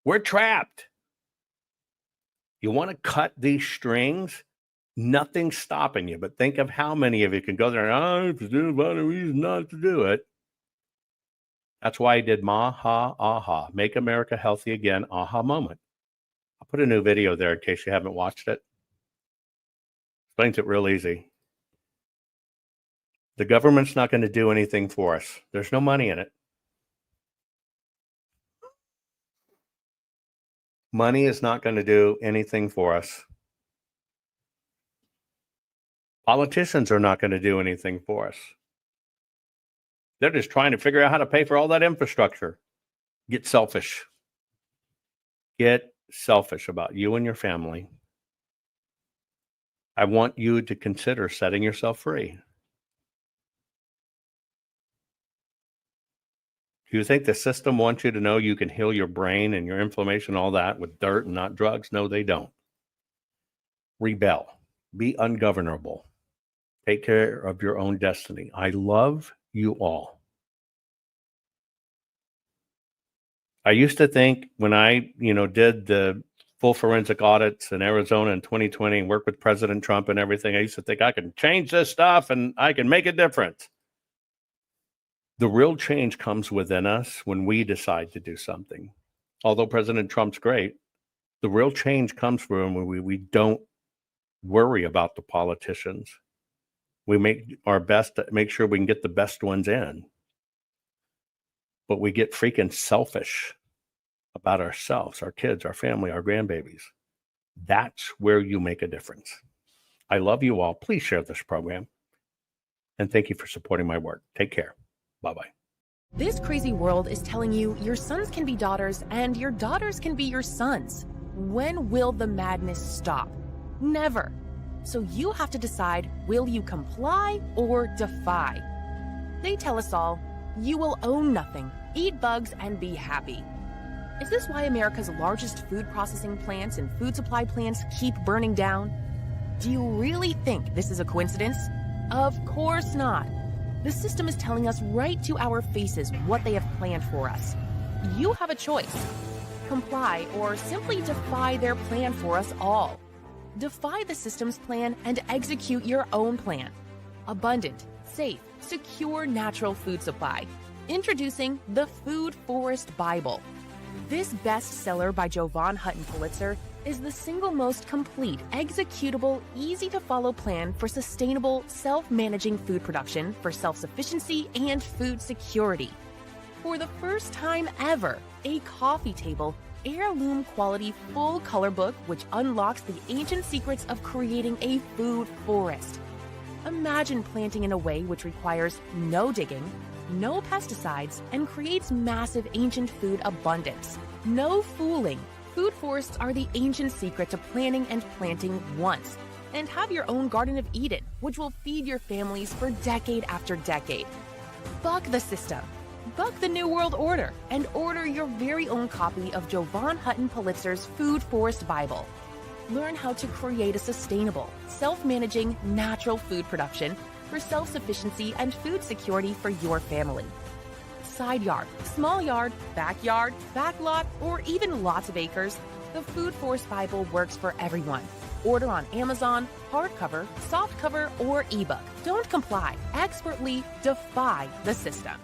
we're trapped. You want to cut these strings? Nothing's stopping you, but think of how many of you can go there and, there's a reason not to do it. That's why I did Maha Aha, Make America Healthy Again, aha moment. I'll put a new video there in case you haven't watched it. Explains it real easy. The government's not going to do anything for us. There's no money in it. Money is not going to do anything for us. Politicians are not going to do anything for us. They're just trying to figure out how to pay for all that infrastructure. Get selfish. Get selfish about you and your family. I want you to consider setting yourself free. Do you think the system wants you to know you can heal your brain and your inflammation, all that, with dirt and not drugs? No, they don't. Rebel. Be ungovernable. Take care of your own destiny. I love you all. I used to think when I, did the full forensic audits in Arizona in 2020 and worked with President Trump and everything, I used to think I can change this stuff and I can make a difference. The real change comes within us when we decide to do something. Although President Trump's great, the real change comes from when we don't worry about the politicians. We make our best to make sure we can get the best ones in. But we get freaking selfish about ourselves, our kids, our family, our grandbabies. That's where you make a difference. I love you all. Please share this program. And thank you for supporting my work. Take care. Bye-bye. This crazy world is telling you your sons can be daughters and your daughters can be your sons. When will the madness stop? Never. So you have to decide, will you comply or defy? They tell us all, you will own nothing, eat bugs, and be happy. Is this why America's largest food processing plants and food supply plants keep burning down? Do you really think this is a coincidence? Of course not. The system is telling us right to our faces what they have planned for us. You have a choice. Comply or simply defy their plan for us all. Defy the system's plan and execute your own plan. Abundant, safe, secure natural food supply. Introducing the Food Forest Bible. This bestseller by Jovan Hutton Pulitzer is the single most complete, executable, easy-to-follow plan for sustainable, self-managing food production for self-sufficiency and food security. For the first time ever, a coffee table, heirloom quality full color book which unlocks the ancient secrets of creating a food forest. Imagine planting in a way which requires no digging, no pesticides, and creates massive ancient food abundance. No fooling. Food forests are the ancient secret to planting and planting once. And have your own Garden of Eden, which will feed your families for decade after decade. Buck the system. Buck the New World Order and order your very own copy of Jovan Hutton Pulitzer's Food Forest Bible. Learn how to create a sustainable, self-managing, natural food production for self-sufficiency and food security for your family. Side yard, small yard, backyard, backlot, or even lots of acres, the Food Forest Bible works for everyone. Order on Amazon, hardcover, softcover, or ebook. Don't comply. Expertly defy the system.